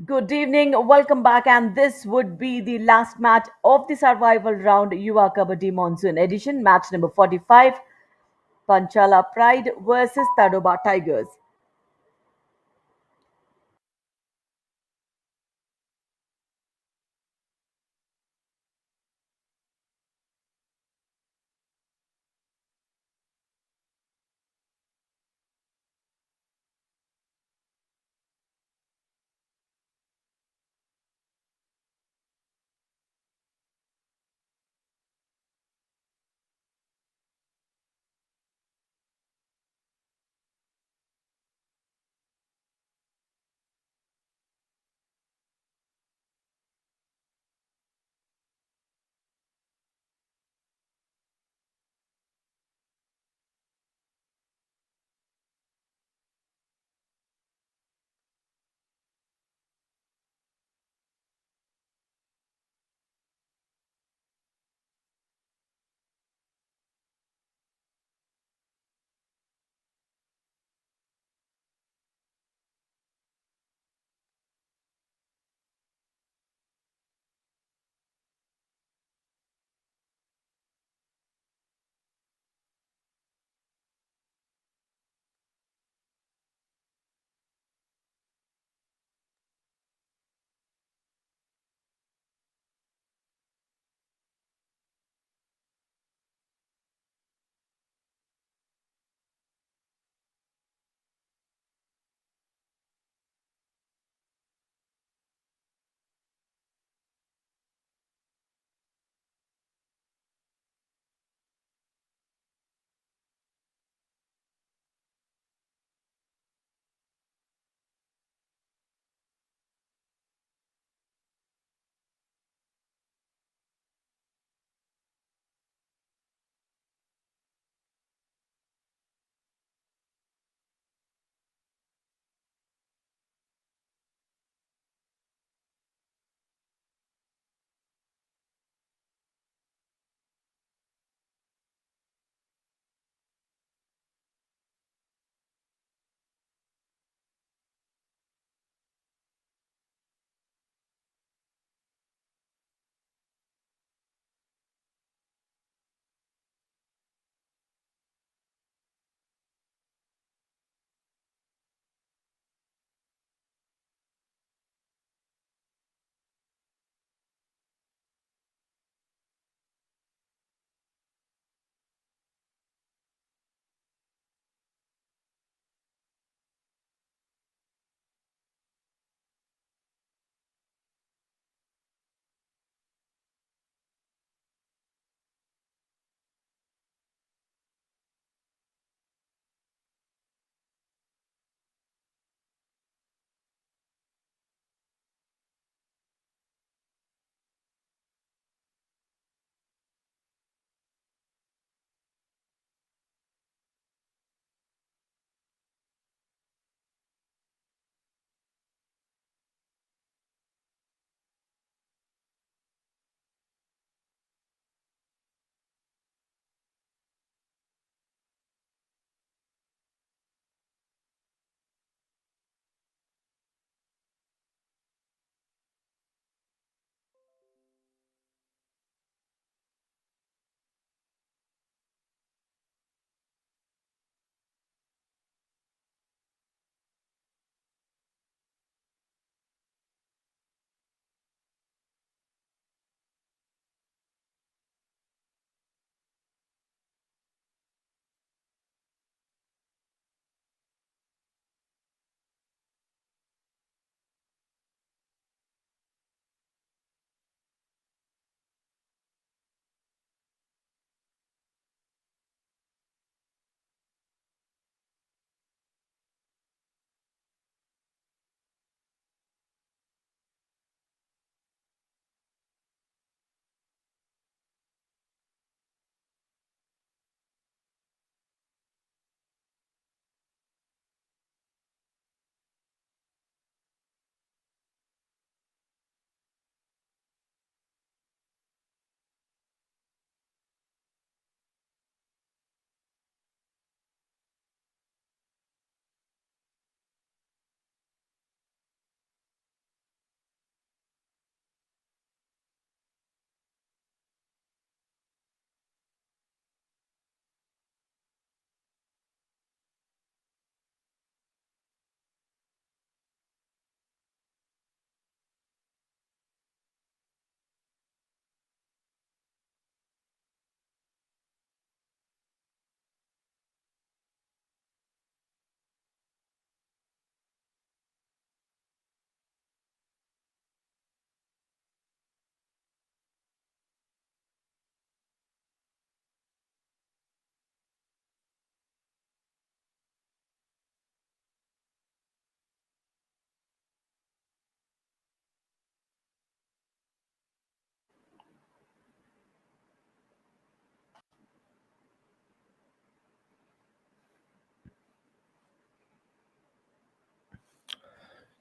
Good evening, welcome back, and this would be the last match of the survival round Yuva Kabaddi Monsoon edition, match number 45, Panchala Pride versus Tadoba Tigers.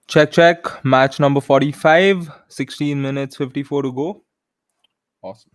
Check, check. Match number 45. 16 minutes, 54 to go. Awesome.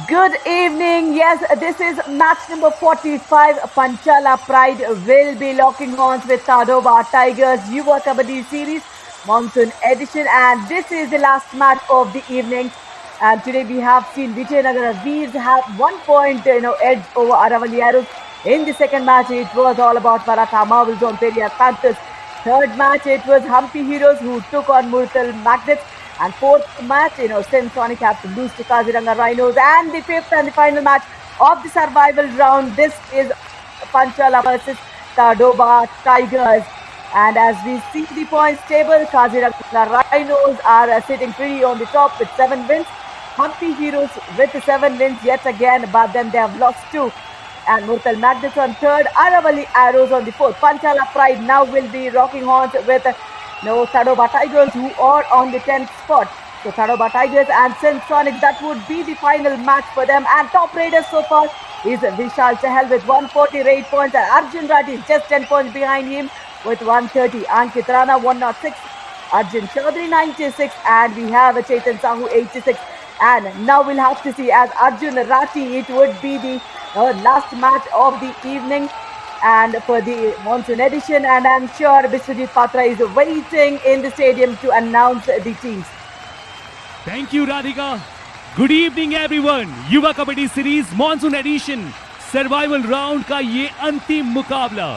Good evening. Yes, this is match number 45. Panchala Pride will be locking horns with Tadoba Tigers Yuva Kabaddi Series Monsoon edition, and this is the last match of the evening. And today we have seen Vijayanagara Veers have 1 point, edge over Aravali Arrows. In the second match, it was all about Maratha Marvels on Periyar Panthers. Third match, it was Hampi Heroes who took on Murtal Magnets. And fourth match, Sonic had to lose to Kaziranga Rhinos. And the fifth and the final match of the survival round, this is Panchala versus Tadoba Tigers. And as we see the points table, Kaziranga Rhinos are sitting pretty on the top with 7 wins. Hampi Heroes with 7 wins yet again, but then they have lost 2. And Murtal Magnets on third, Aravali Arrows on the fourth. Panchala Pride now will be rocking horns with Tadoba Tigers, who are on the 10th spot. So Tadoba Tigers and Sonic, that would be the final match for them. And top raiders so far is Vishal Chahal with 148 points, and Arjun Rati is just 10 points behind him with 130. Ankit Rana 106, Arjun Chaudhary 96, and we have Chetan Sahu 86. And now we'll have to see, as Arjun Rati, it would be the last match of the evening and for the monsoon edition, and I'm sure Biswajit Patra is waiting in the stadium to announce the teams. Thank you, Radhika. Good evening, everyone. युवा kabaddi series monsoon edition survival round का ये अंतिम मुकाबला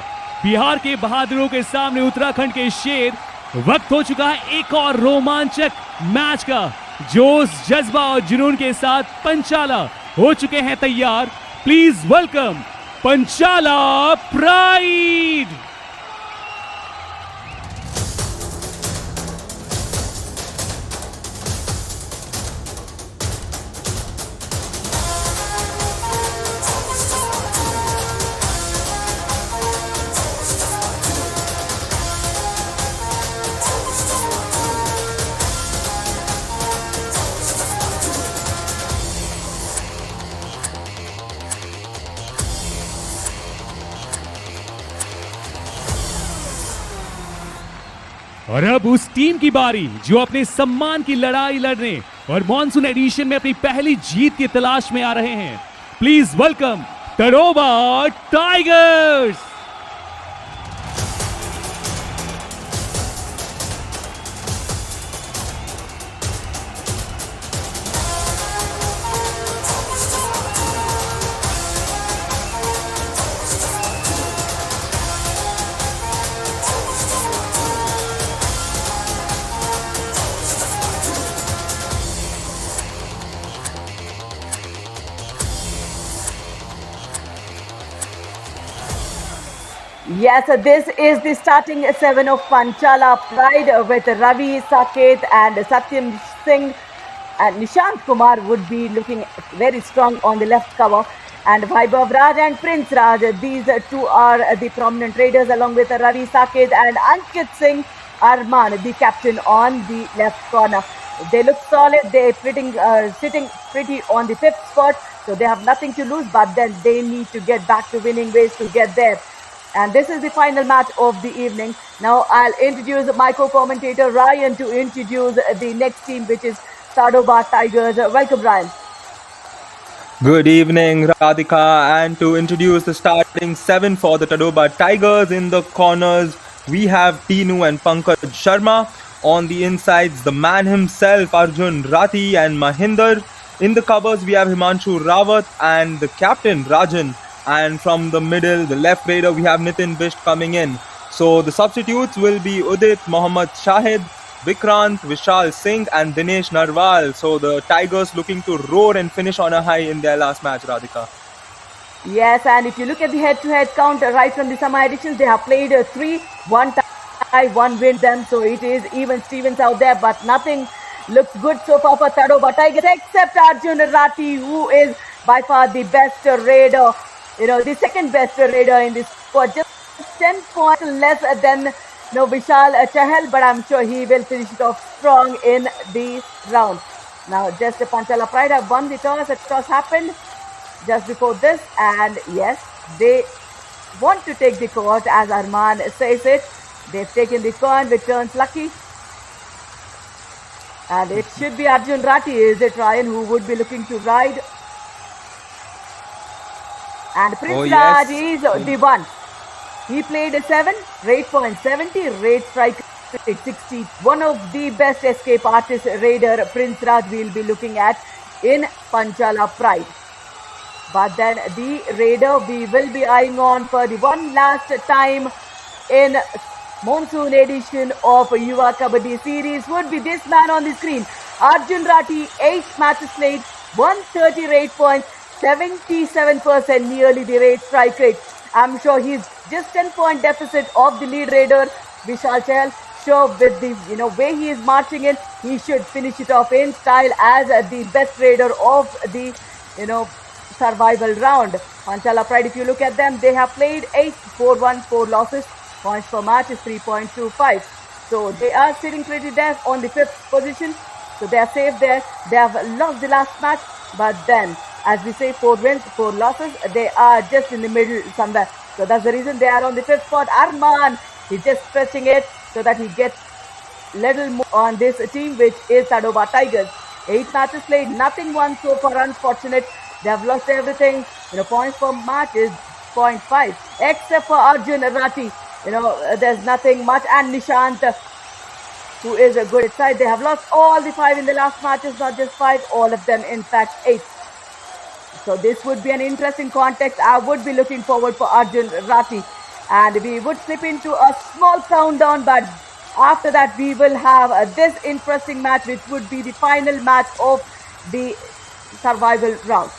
बिहार के बहादुरों के सामने उत्तराखंड के शेर। वक्त हो चुका है एक और रोमांचक मैच का। जोश, जज्बा और जुनून के साथ पंचाला हो चुके हैं तैयार। Please welcome Panchala Pride! और अब उस टीम की बारी जो अपने सम्मान की लड़ाई लड़ने और मॉनसून एडिशन में अपनी पहली जीत की तलाश में आ रहे हैं। Please welcome Tadoba tigers. Yes, this is the starting 7 of Panchala Pride with Ravi, Saket and Satyam Singh, and Nishant Kumar would be looking very strong on the left cover, and Vaibhav Raj and Prince Raj. These two are the prominent raiders along with Ravi, Saket and Ankit Singh Arman, the captain on the left corner. They look solid. They're sitting pretty on the 5th spot, so they have nothing to lose, but then they need to get back to winning ways to get there. And this is the final match of the evening. Now I'll introduce my co-commentator Ryan to introduce the next team, which is Tadoba Tigers. Welcome, Ryan. Good evening, Radhika. And to introduce the starting 7 for the Tadoba Tigers, in the corners, we have Tinu and Pankaj Sharma. On the insides, the man himself, Arjun Rati and Mahinder. In the covers, we have Himanshu Rawat and the captain, Rajan. And from the middle, the left raider, we have Nitin Bisht coming in. So the substitutes will be Udit Mohammad Shahid, Vikrant, Vishal Singh and Dinesh Narwal. So the Tigers looking to roar and finish on a high in their last match, Radhika. Yes, and if you look at the head-to-head count right from the summer editions, they have played 3, 1 tie, 1 win them. So it is even Stevens out there, but nothing looks good so far for Tadoba Tigers, except Arjun Rati, who is by far the best raider. The second best raider in this squad, just 10 points less than Vishal Chahal, but I'm sure he will finish it off strong in this round. Now, just the Panchala Pride have won the toss. A toss happened just before this, and yes, they want to take the court, as Arman says it. They've taken the coin, which turns lucky. And it should be Arjun Rati, is it, Ryan, who would be looking to ride? And Prince Oh, Raj yes. is the one. He played a 7, rate point 70, rate strike rate 60. One of the best escape artist raider Prince Raj we'll be looking at in Panchala Pride. But then the raider we will be eyeing on for the one last time in monsoon edition of Yuva Kabaddi series would be this man on the screen. Arjun Rathi, 8 matches played, 130 rate points, 77% nearly the rate strike rate. I'm sure he's just 10-point deficit of the lead raider Vishal Chahal. Sure, with the way he is marching in, he should finish it off in style as the best raider of the survival round. Panchala Pride, if you look at them, they have played 8, 4-1, 4 losses. Points per match is 3.25. So they are sitting pretty there on the 5th position. So they are safe there. They have lost the last match, but then, as we say, 4 wins, 4 losses. They are just in the middle somewhere. So that's the reason they are on the 5th spot. Arman, he's just stretching it so that he gets little more on this team, which is Tadoba Tigers. 8 matches played, nothing won so far. Unfortunate. They have lost everything. Points per match is 0.5, except for Arjun Rathi. There's nothing much. And Nishant, who is a good side, they have lost all the 5 in the last matches, not just 5, all of them, in fact, 8. So this would be an interesting context. I would be looking forward for Arjun Rathi. And we would slip into a small countdown, but after that we will have this interesting match, which would be the final match of the survival round.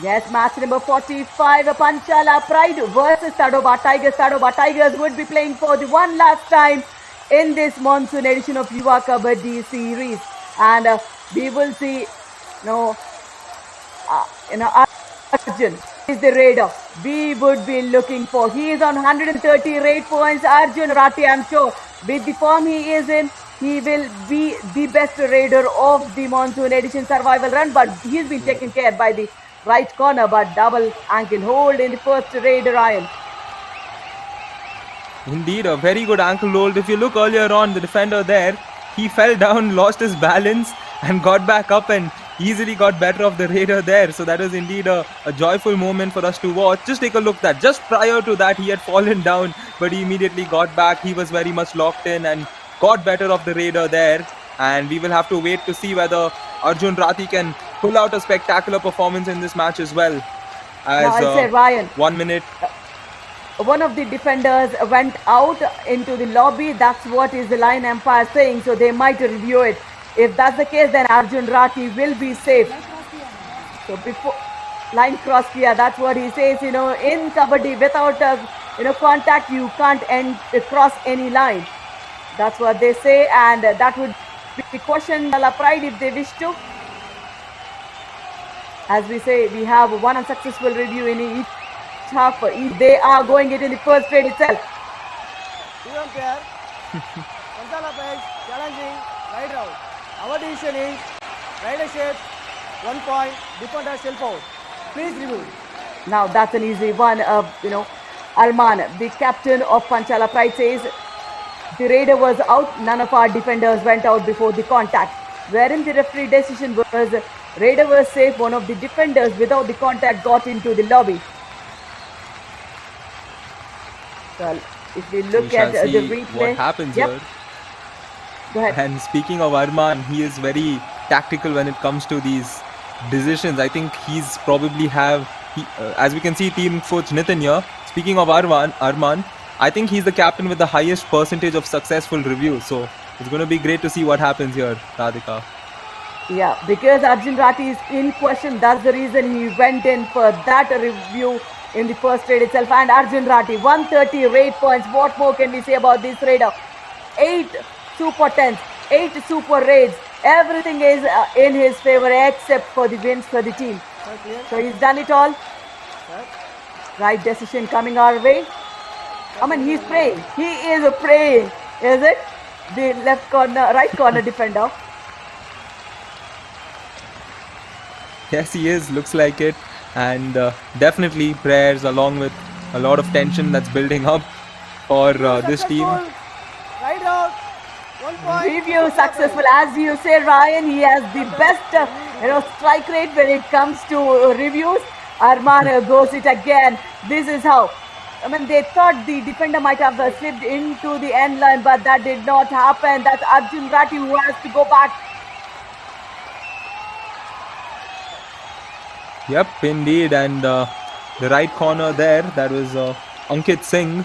Yes, match number 45, Panchala Pride versus Tadoba Tigers. Tadoba Tigers would be playing for the one last time in this monsoon edition of Yuva Kabaddi series. And we will see, Arjun is the raider we would be looking for. He is on 130 rate points. Arjun Rathi, I'm sure, with the form he is in, he will be the best raider of the monsoon edition survival run. But he's been taken care by the right corner, but double ankle hold in the first raider iron. Indeed, a very good ankle hold. If you look earlier on, the defender there, he fell down, lost his balance, and got back up and easily got better of the raider there. So that was indeed a joyful moment for us to watch. Just take a look at that. Just prior to that, he had fallen down, but he immediately got back. He was very much locked in and got better of the raider there. And we will have to wait to see whether Arjun Rathi can pull out a spectacular performance in this match as well. Now I'll say, Ryan, 1 minute. One of the defenders went out into the lobby. That's what is the line umpire saying. So they might review it. If that's the case, then Arjun Rathi will be safe. So before line cross, that's what he says. In Kabaddi, without contact, you can't cross any line. That's what they say, and that would be questioned by Pride if they wish to. As we say, we have one unsuccessful review in each half. They are going it in the first trade itself. Even pair, Panchala Pride challenging right round. Our decision is rider shape, 1 point, defender shell out. Please review. Now that's an easy one. Arman, the captain of Panchala Pride, says the raider was out. None of our defenders went out before the contact. Wherein the referee decision was raider was safe. One of the defenders without the contact got into the lobby. Well, if we look at the replay, what happens here. Go ahead. And speaking of Arman, he is very tactical when it comes to these decisions. I think he's probably as we can see, team coach Nitin here. Speaking of Arman, I think he's the captain with the highest percentage of successful reviews. So it's going to be great to see what happens here, Radhika. Yeah, because Arjun Rathi is in question. That's the reason he went in for that review in the first raid itself. And Arjun Rathi, 130 rate points. What more can we say about this raider? 8 super 10s, 8 super raids. Everything is in his favor except for the wins for the team. So he's done it all. Right decision coming our way. I mean, he's praying. He is praying, is it? The left corner, right corner defender. Yes, he is. Looks like it. And definitely prayers along with a lot of tension that's building up for this team. Right out. 1 point. Review successful, as you say, Ryan. He has the best, strike rate when it comes to reviews. Arman goes it again. This is how. I mean, they thought the defender might have slipped into the end line, but that did not happen. That's Arjun Rati who has to go back. Yep, indeed. And the right corner there, that was Ankit Singh.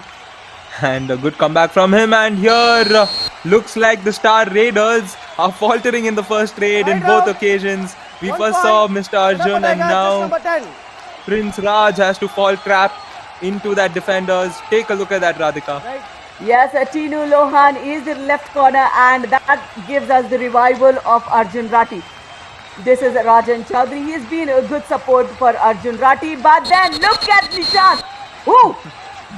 And a good comeback from him. And here looks like the Star Raiders are faltering in the first raid in both occasions. We first saw Mr. Arjun, and now Prince Raj has to fall trap into that defenders. Take a look at that, Radhika. Right. Yes, Tinu Lohan is the left corner, and that gives us the revival of Arjun Rati. This is Rajan Chaudhary. He's been a good support for Arjun Rati, but then look at Nishant. Ooh,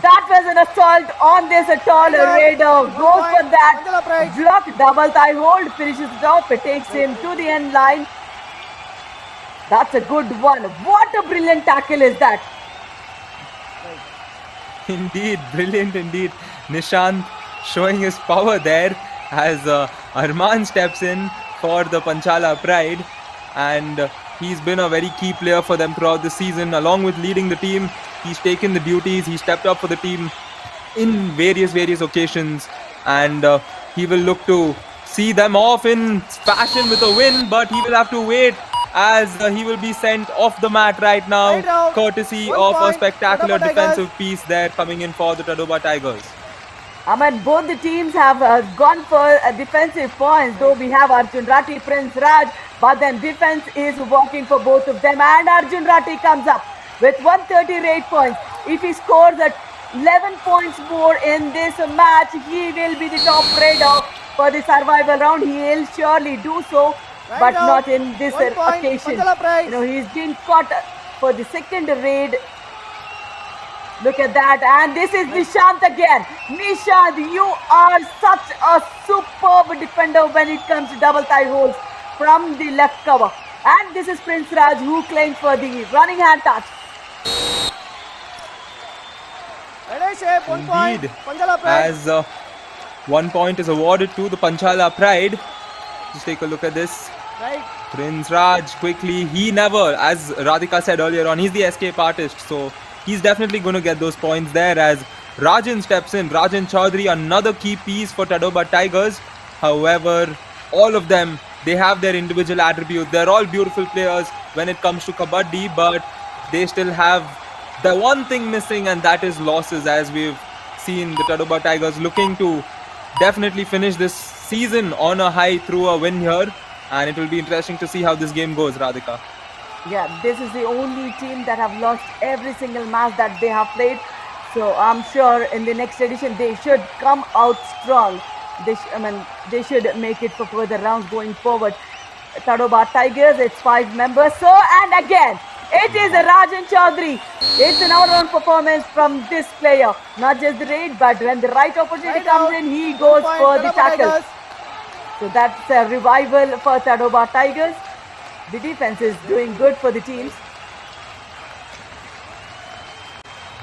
that was an assault on this tall raider. Goes for that block, double thigh hold, finishes it off. It takes him to the end line. That's a good one. What a brilliant tackle is that. Indeed, brilliant indeed. Nishant showing his power there as Arman steps in for the Panchala Pride, and he's been a very key player for them throughout the season. Along with leading the team, he's taken the duties, he stepped up for the team in various occasions, and he will look to see them off in fashion with a win, but he will have to wait as he will be sent off the mat right now, courtesy of a spectacular defensive piece there coming in for the Tadoba Tigers. I mean, both the teams have gone for defensive points, though we have Arjun Rati, Prince Raj, but then defense is working for both of them, and Arjun Rati comes up with 138 points. If he scores at 11 points more in this match, he will be the top raider for the survival round. He will surely do so, but not in this occasion. He's been caught for the second raid. Look at that, and this is Nishant again. Nishant, you are such a superb defender when it comes to double thigh holds from the left cover. And this is Prince Raj who claims for the running hand touch. Indeed, as 1 point is awarded to the Panchala Pride. Just take a look at this. Right. Prince Raj quickly, he never, as Radhika said earlier on, he's the escape artist, so he's definitely going to get those points there as Rajan steps in. Rajan Chaudhary, another key piece for Tadoba Tigers. However, all of them, they have their individual attributes. They're all beautiful players when it comes to Kabaddi, but they still have the one thing missing, and that is losses, as we've seen the Tadoba Tigers looking to definitely finish this season on a high through a win here. And it will be interesting to see how this game goes, Radhika. Yeah, this is the only team that have lost every single match that they have played. So I'm sure in the next edition they should come out strong. They should make it for further rounds going forward. Tadoba Tigers, it's 5 members. So, and again, it is Rajan Chaudhary. It's an all-round performance from this player. Not just the raid, but when the right opportunity comes in, he goes for the tackle. So that's a revival for Tadoba Tigers. The defense is doing good for the teams.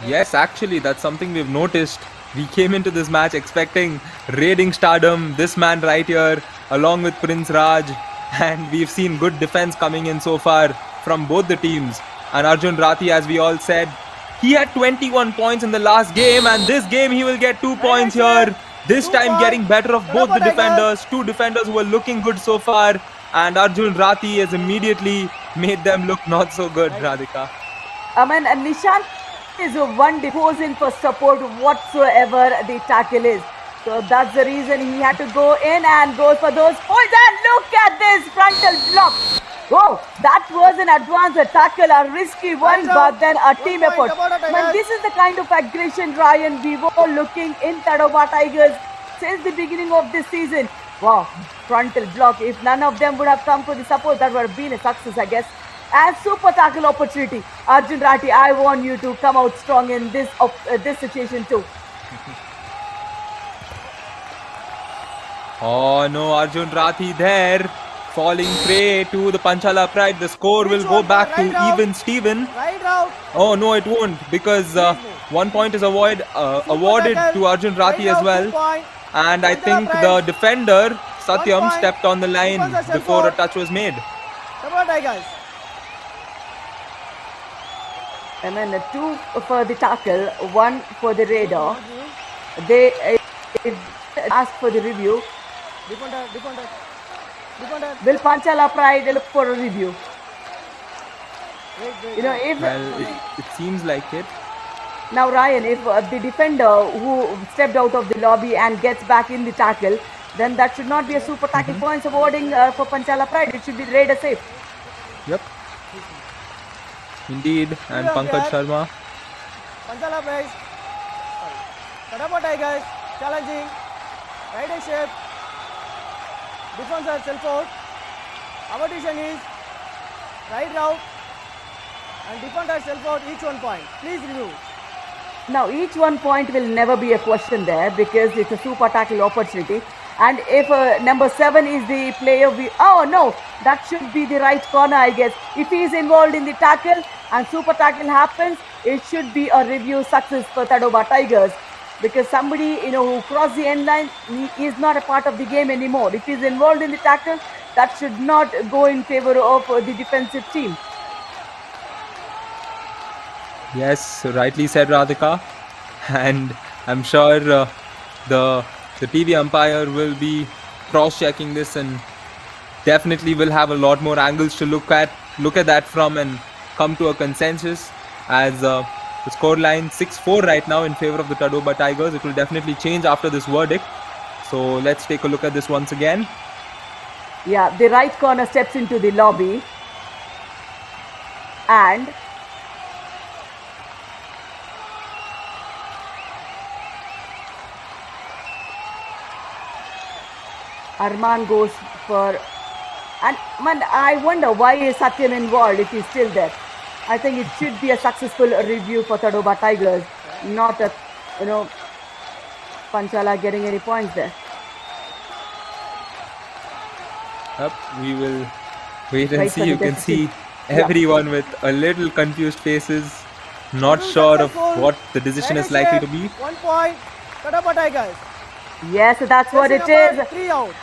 Yes, actually, that's something we've noticed. We came into this match expecting raiding stardom, this man right here, along with Prince Raj. And we've seen good defense coming in so far from both the teams. And Arjun Rati, as we all said, he had 21 points in the last game. And this game, he will get 2 points here. This time getting better of both the defenders. 2 defenders who were looking good so far. And Arjun Rati has immediately made them look not so good, Radhika. And Nishant is one who goes in for support whatsoever the tackle is. So that's the reason he had to go in and go for those points. And look at this frontal block. Oh, that was an advanced tackle, a risky one, but then a team effort. Man, this is the kind of aggression, Ryan, we were looking in Tadoba Tigers since the beginning of this season. Wow, frontal block. If none of them would have come for the support, that would have been a success, I guess. And super tackle opportunity. Arjun Rati, I want you to come out strong in this situation too. Oh no, Arjun Rathi there, falling prey to the Panchala pride. The score will go back to even Steven. Right out. Oh no, it won't, because 1 point is awarded to Arjun Rathi as well. And I think the defender, Satyam, stepped on the line before a touch was made. Tadoba Tigers. And then 2 for the tackle, 1 for the radar. They ask for the review. Defender. Will Panchala Pride look for a review? Wait. You know, if Well, it seems like it. now Ryan, if the defender who stepped out of the lobby and gets back in the tackle, then that should not be a super tackle points awarding for Panchala Pride. It should be radar safe. Yep. Indeed. And Yeah, Pankaj yeah. Sharma. Panchala Prize. Tadoba Tigers challenging. Rider shape. Defense at self-out. Our decision is right route and defend at self-out, each 1 point. Please review. Now, each 1 point will never be a question there because it's a super tackle opportunity. And if number 7 is the player, oh no, that should be the right corner, I guess. If he is involved in the tackle and super tackle happens, it should be a review success for Tadoba Tigers. Because somebody, who crossed the end line, he is not a part of the game anymore. If he is involved in the tackle, that should not go in favor of the defensive team. Yes, rightly said, Radhika. And I'm sure the TV umpire will be cross-checking this and definitely will have a lot more angles to look at that from and come to a consensus. As the scoreline 6-4 right now in favor of the Tadoba Tigers. It will definitely change after this verdict. So let's take a look at this once again. Yeah, the right corner steps into the lobby and Arman goes for, and man, I wonder why is Satyam involved if he's still there. I think it should be a successful review for Tadoba Tigers, not a, Panchala getting any points there. Up, we will wait and Wait see. for the You can decision. see everyone with a little confused faces, not sure of what the decision is likely to be. 1 point. Tadoba Tigers. Yes, that's what it is. 3 out.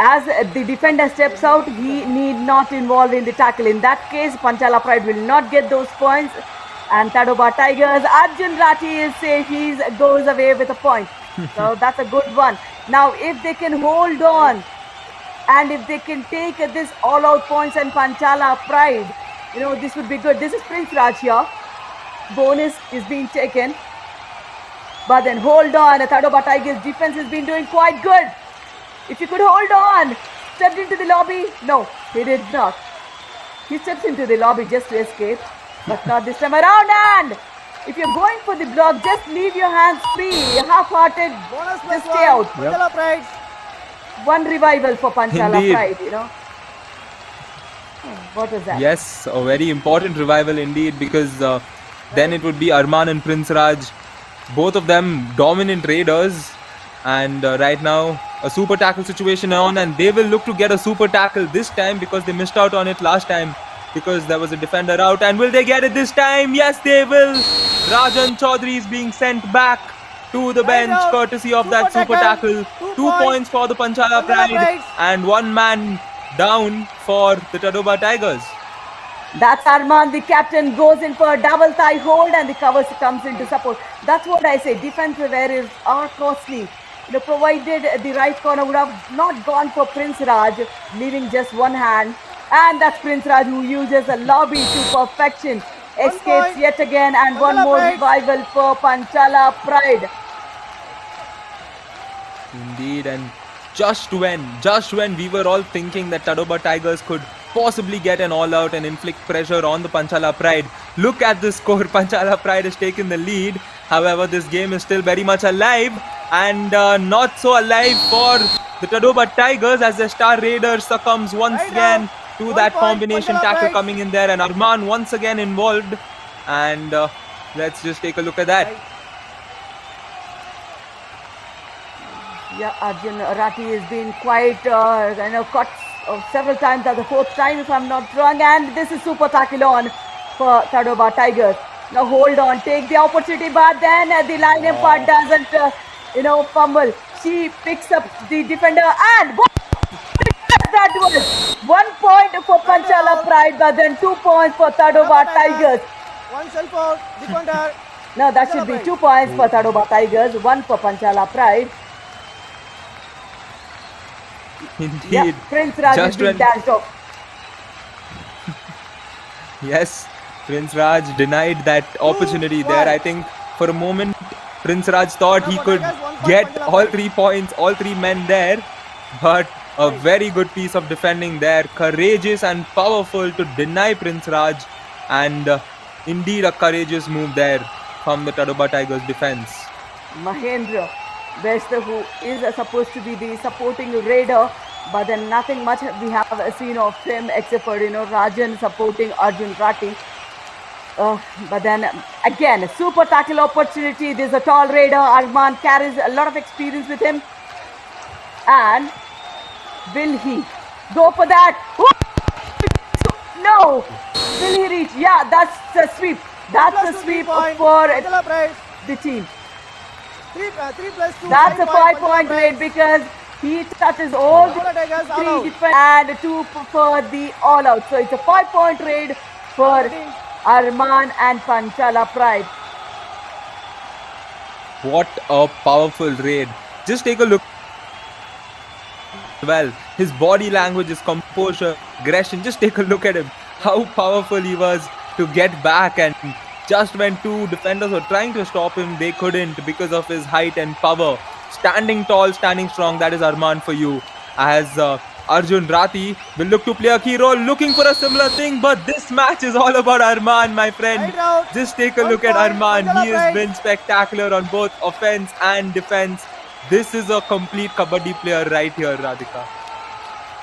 As the defender steps out, he need not involve in the tackle. In that case, Panchala Pride will not get those points. And Tadoba Tigers, Arjun Rati is safe. He goes away with a point. So that's a good one. Now, if they can hold on and if they can take this all-out points and Panchala Pride, this would be good. This is Prince Raj here. Bonus is being taken. But then hold on. Tadoba Tigers defense has been doing quite good. If you could hold on. Stepped into the lobby. No, he did not. He steps into the lobby just to escape. But not this time around. And if you're going for the block, just leave your hands free. Half-hearted. Bonus Just plus stay 1. out. Panchala Pride. One revival for Panchala Indeed. Pride, What was that? Yes, a very important revival indeed, because then it would be Arman and Prince Raj, both of them dominant raiders, and right now a super tackle situation on, and they will look to get a super tackle this time because they missed out on it last time because there was a defender out. And will they get it this time? Yes, they will. Rajan Chaudhary is being sent back to the bench out. courtesy of that Super super tackle. tackle. 2 points for the Panchala Panchala Pride Pride. and 1 man down for the Tadoba Tigers. That's Arman, the captain, goes in for a double thigh hold and the cover comes into support. That's what I say. Defensive errors are costly. Provided the right corner would have not gone for Prince Raj, leaving just one hand. And that's Prince Raj who uses a lobby to perfection. Escapes point. yet again, and one Panchala more Pride. revival for Panchala Pride. Indeed, and just when we were all thinking that Tadoba Tigers could possibly get an all-out and inflict pressure on the Panchala Pride, look at the score. Panchala Pride has taken the lead. However, this game is still very much alive, and not so alive for the Tadoba Tigers as the Star Raider succumbs once Right again to 1 that point, combination Panchala tackle Pride. coming in there, and Arman once again involved. And let's just take a look at that. Right. Yeah, Arjun Rati has been quite, caught several times. That's the fourth time, if I'm not wrong. And this is super tackle on for Tadoba Tigers. Now hold on, take the opportunity, but then the line part doesn't, fumble. She picks up the defender, and what that was 1 point for Panchala Pride, but then 2 points for Tadoba Tigers. One self out, defender. No, that should be 2 points for Tadoba Tigers, 1 for Panchala Pride. Indeed. Yeah, Prince Raj has Just been when- dashed off. Yes, Prince Raj denied that opportunity there. I think for a moment Prince Raj thought he could get all 3 points, all 3 men there. But a very good piece of defending there. Courageous and powerful to deny Prince Raj. And indeed a courageous move there from the Tadoba Tigers defense. Mahendra Bester, who is supposed to be the supporting raider, but then nothing much we have seen of him except for Rajan supporting Arjun Rati. But then again, super tackle opportunity. There's a tall raider. Arman carries a lot of experience with him. And will he go for that? No! Will he reach? Yeah, that's a sweep. That's a sweep for Panchala Pride. the team. 3 plus 2. That's a 5-point lead because he touches all the Panchala Tigers all 3 out. defense and 2 for the all out. So it's a 5-point raid for Arman and Panchala Pride. What a powerful raid. Just take a look. Well, his body language, his composure, aggression, just take a look at him. How powerful he was to get back, and just when 2 defenders were trying to stop him, they couldn't because of his height and power. Standing tall, standing strong, that is Arman for you. As Arjun Rati will look to play a key role, looking for a similar thing, but this match is all about Arman, my friend. Right out. Just take a 1 look at point, Arman. Panchala He has Pride. been spectacular on both offense and defense. This is a complete Kabaddi player right here, Radhika.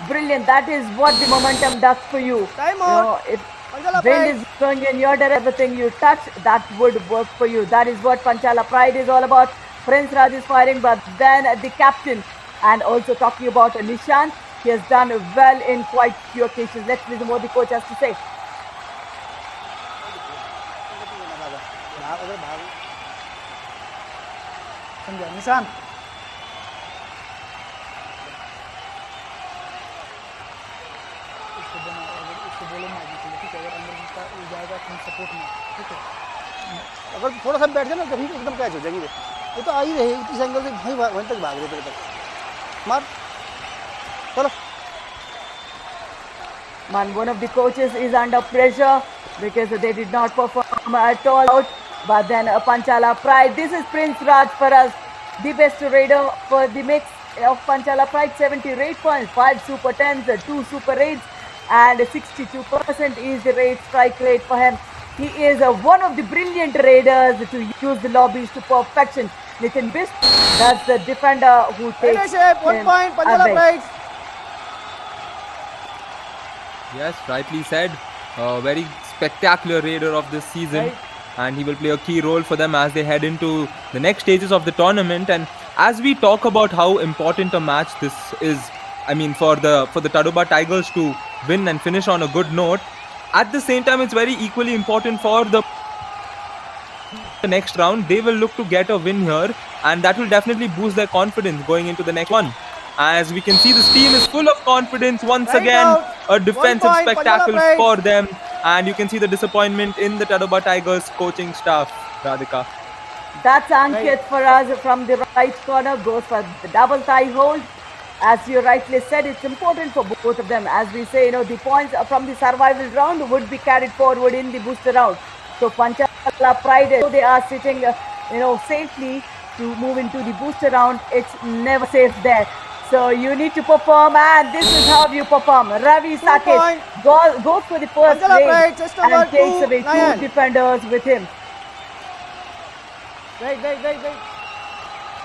Brilliant. That is what the momentum does for you. Time out. If Panchala wind Pride. is going in your direction, everything you touch, that would work for you. That is what Panchala Pride is all about. Prince Raj is firing, but then the captain, and also talking about Nishant, he has done well in quite few occasions. Let's listen what the coach has to say. समझा निशान इसको बोलो ना ठीक है अगर अंदर जाएगा तो सपोर्ट में ठीक है अगर थोड़ा सा बैठ जाए ना कभी एकदम कैच हो जाएगी ये तो आ ही रहे इस एंगल से वहीं तक भाग रहे तेरे तक मार चलो Man, one of the coaches is under pressure because they did not perform at all out. But then Panchala Pride, this is Prince Raj for us, the best raider for the mix of Panchala Pride. 78 points, 5 super 10s, 2 super 8s, and 62% is the raid strike rate for him. He is one of the brilliant raiders to use the lobbies to perfection. Nitin Bist, that's the defender who takes shape 1 him point Panchala away. Pride Yes, rightly said. A very spectacular raider of this season. Right. And he will play a key role for them as they head into the next stages of the tournament. And as we talk about how important a match this is, I mean, for the Tadoba Tigers to win and finish on a good note, at the same time, it's very equally important for the next round. They will look to get a win here, and that will definitely boost their confidence going into the next one. As we can see, this team is full of confidence once Right again. out. A defensive 1 point, spectacle Panchala Pride. for them, and you can see the disappointment in the Tadoba Tigers coaching staff, Radhika. That's Ankit for us from the right corner, goes for the double tie hold. As you rightly said, it's important for both of them. As we say, the points from the survival round would be carried forward in the booster round. So Panchala Pride, so they are sitting, safely to move into the booster round. It's never safe there. So you need to perform, and this is how you perform. Ravi Saket point. goes for the first Panchala raid Pride, just over and takes 2, away 2 Nayan. defenders with him. Right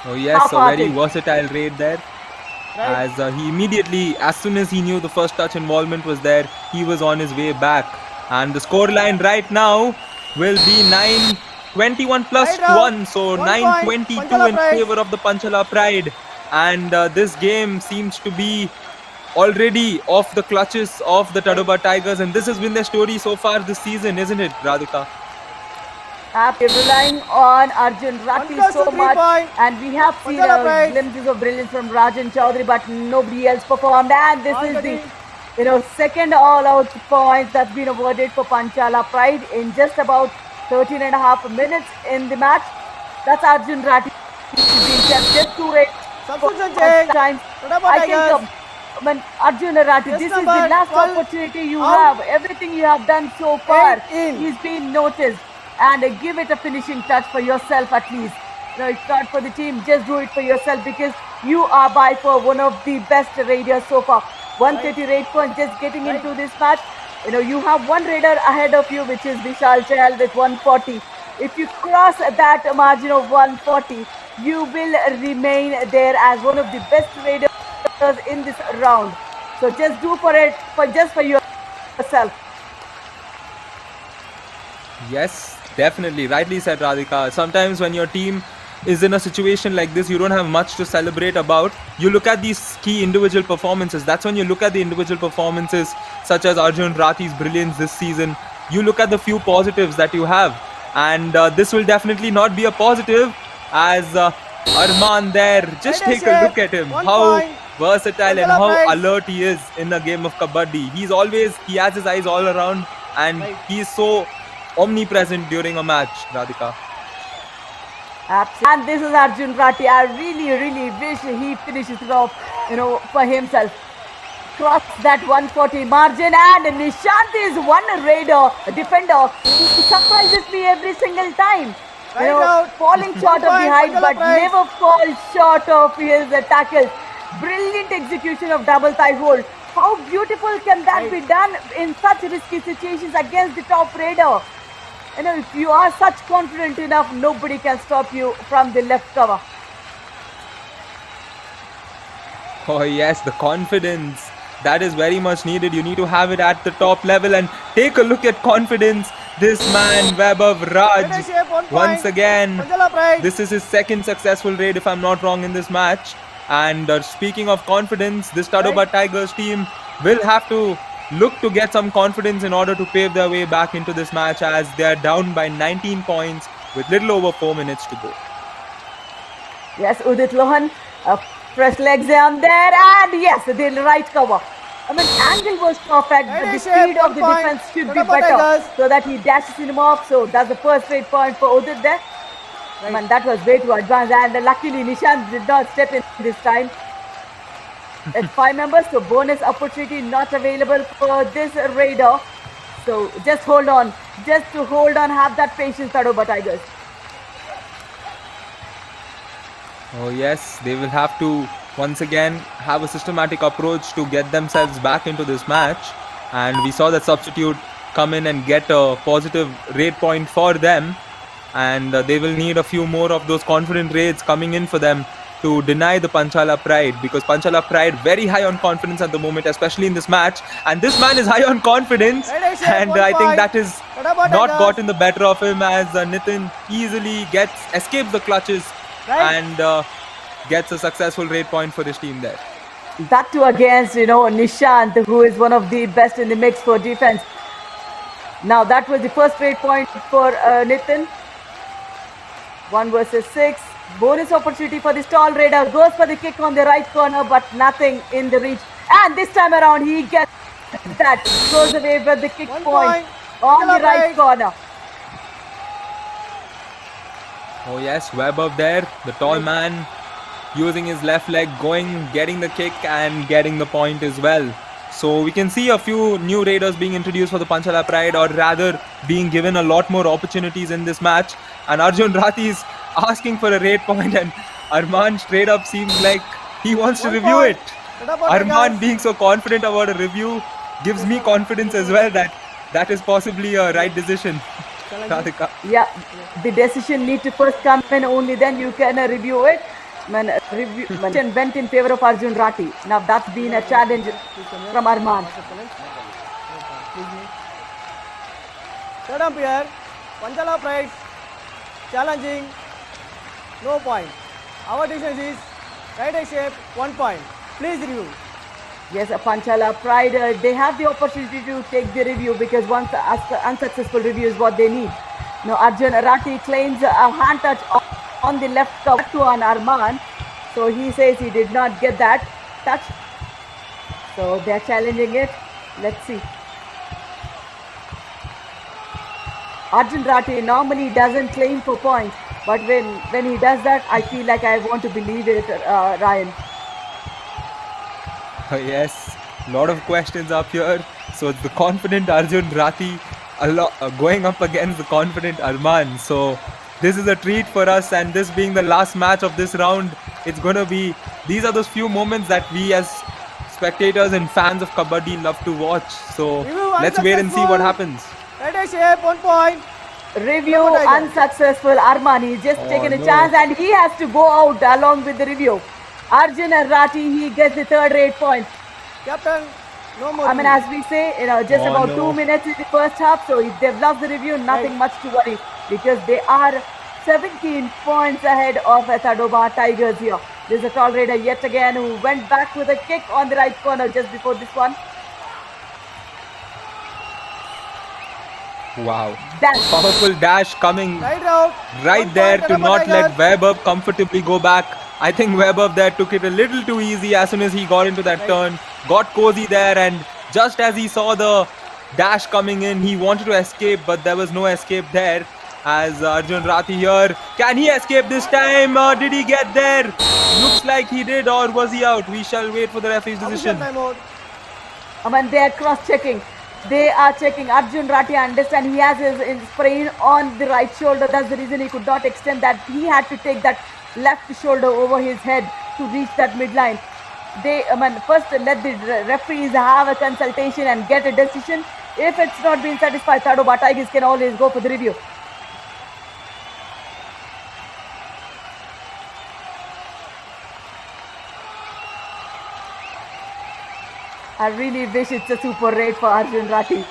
Oh yes, a very Half-hearted. versatile raid there. as he immediately, as soon as he knew the first touch involvement was there, he was on his way back. And the scoreline right now will be 9-21 plus Right round. 1, so 1 point. 9-22 Panchala in Pride. favor of the Panchala Pride. And this game seems to be already off the clutches of the Tadoba Tigers, and this has been their story so far this season, isn't it, Radhika? Relying on Arjun Rati 1 so plus 3 much, point. and we have seen Panchala Pride. glimpses of brilliance from Rajan Chaudhary, but nobody else performed. And this All is the the second all-out points that's been awarded for Panchala Pride in just about 13 and a half minutes in the match. That's Arjun Rati. He's been kept just 2 rates Substitution change. times. Tadoba I Tigers. think Arjun Rati, Yes, this is the number last 12 opportunity you out. have. Everything you have done so far, in. he's been noticed. And give it a finishing touch for yourself at least. It's not for the team, just do it for yourself, because you are by far one of the best raiders so far. 130 raid points just getting into this match. You have one raider ahead of you, which is Vishal Chahal with 140. If you cross that margin of 140, you will remain there as one of the best raiders in this round. So just do for it, just for yourself. Yes, definitely. Rightly said, Radhika. Sometimes when your team is in a situation like this, you don't have much to celebrate about. You look at these key individual performances. That's when you look at the individual performances, such as Arjun Rathi's brilliance this season. You look at the few positives that you have. And this will definitely not be a positive, as Arman there, just take a look at him. 1 How point. versatile and Panchala how Pride. alert he is in a game of Kabaddi. He has his eyes all around, and he's so omnipresent during a match, Radhika. Absolutely. And this is Arjun Rati. I really wish he finishes it off, for himself. Cross that 140 margin, and Nishant is one raider, a defender, who surprises me every single time. Right out. Falling short of the point, height, Panchala but Pride. never falls short of his tackles. Brilliant execution of double thigh hold. How beautiful can that be done in such risky situations against the top raider? If you are such confident enough, nobody can stop you from the left cover. Oh yes, the confidence. That is very much needed. You need to have it at the top level, and take a look at confidence. This man, Vaibhav Raj, Leadership, 1 point. once again, Panchala Pride. this is his second successful raid, if I'm not wrong, in this match. And speaking of confidence, this Tadoba Tigers team will have to look to get some confidence in order to pave their way back into this match, as they are down by 19 points with little over 4 minutes to go. Yes, Udit Lohan, fresh legs on there, and yes, the right cover. Angle was perfect, but the Leadership, speed of 1 the point. defense should be Tadoba better, Tigers. so that he dashes him off. So that's the first straight point for Udit there. That was way too advanced, and luckily Nishant did not step in this time. It's 5 members, so bonus opportunity not available for this raider. So just hold on, have that patience, Tadoba Tigers. Oh yes, they will have to once again have a systematic approach to get themselves back into this match. And we saw that substitute come in and get a positive rate point for them. And they will need a few more of those confident raids coming in for them to deny the Panchala Pride, because Panchala Pride very high on confidence at the moment, especially in this match. And this man is high on confidence, and I think that is not gotten the better of him, as Nitin easily escapes the clutches and gets a successful raid point for his team there. That too against, Nishant, who is one of the best in the mix for defense. Now that was the first raid point for Nitin. 1 versus 6. Bonus opportunity for the tall raider. Goes for the kick on the right corner, but nothing in the reach. And this time around, he gets that. Goes away with the kick 1 point point. on the right corner. Oh yes, Vaibhav there, the tall man, using his left leg, getting the kick and getting the point as well. So we can see a few new raiders being introduced for the Panchala Pride, or rather being given a lot more opportunities in this match. And Arjun Rathi is asking for a raid point, and Arman straight up seems like he wants to 1 review point. it. Tadoba Arman Tigers. being so confident about a review gives me confidence as well that is possibly a right decision. Radhika. Yeah, the decision need to first come in, only then you can review it. Went in favor of Arjun Rati. Now that's been a challenge from Arman. Third umpire, Panchala Pride, challenging, no point. Our decision is right eye shape, 1 point. Please review. Yes, Panchala Pride, they have the opportunity to take the review because once unsuccessful review is what they need. Now Arjun Rati claims a hand touch on the left cover to an Arman. So he says he did not get that touch. So they're challenging it. Let's see. Arjun Rati normally doesn't claim for points, but when he does that, I feel like I want to believe it, Ryan. Yes, a lot of questions up here. So it's the confident Arjun Rati going up against the confident Arman. So this is a treat for us, and this being the last match of this round, it's going to be, these are those few moments that we as spectators and fans of Kabaddi love to watch. So let's wait and see what happens. Right eye shape, 1 point. Review unsuccessful. Arman, he's just taken a chance and he has to go out along with the review. Arjun Rati, he gets the third rate point. Captain, no more. I mean, as we say, just about 2 minutes in the first half. So if they've lost the review, nothing much to worry because they are 17 points ahead of Tadoba Tigers here. There's a tall raider yet again who went back with a kick on the right corner just before this one. Wow. Powerful dash coming right there to not let Weber comfortably go back. I think Weber there took it a little too easy as soon as he got into that turn. Got cozy there, and just as he saw the dash coming in, he wanted to escape, but there was no escape there. As Arjun Rati here, can he escape this time? Did he get there? Looks like he did, or was he out? We shall wait for the referee's decision. I mean, they are cross-checking. They are checking. Arjun Rati, I understand he has his sprain on the right shoulder. That's the reason he could not extend that. He had to take that left shoulder over his head to reach that midline. First let the referees have a consultation and get a decision. If it's not been satisfied, Tadoba Tigers can always go for the review. I really wish it's a super rate for Arjun Rati.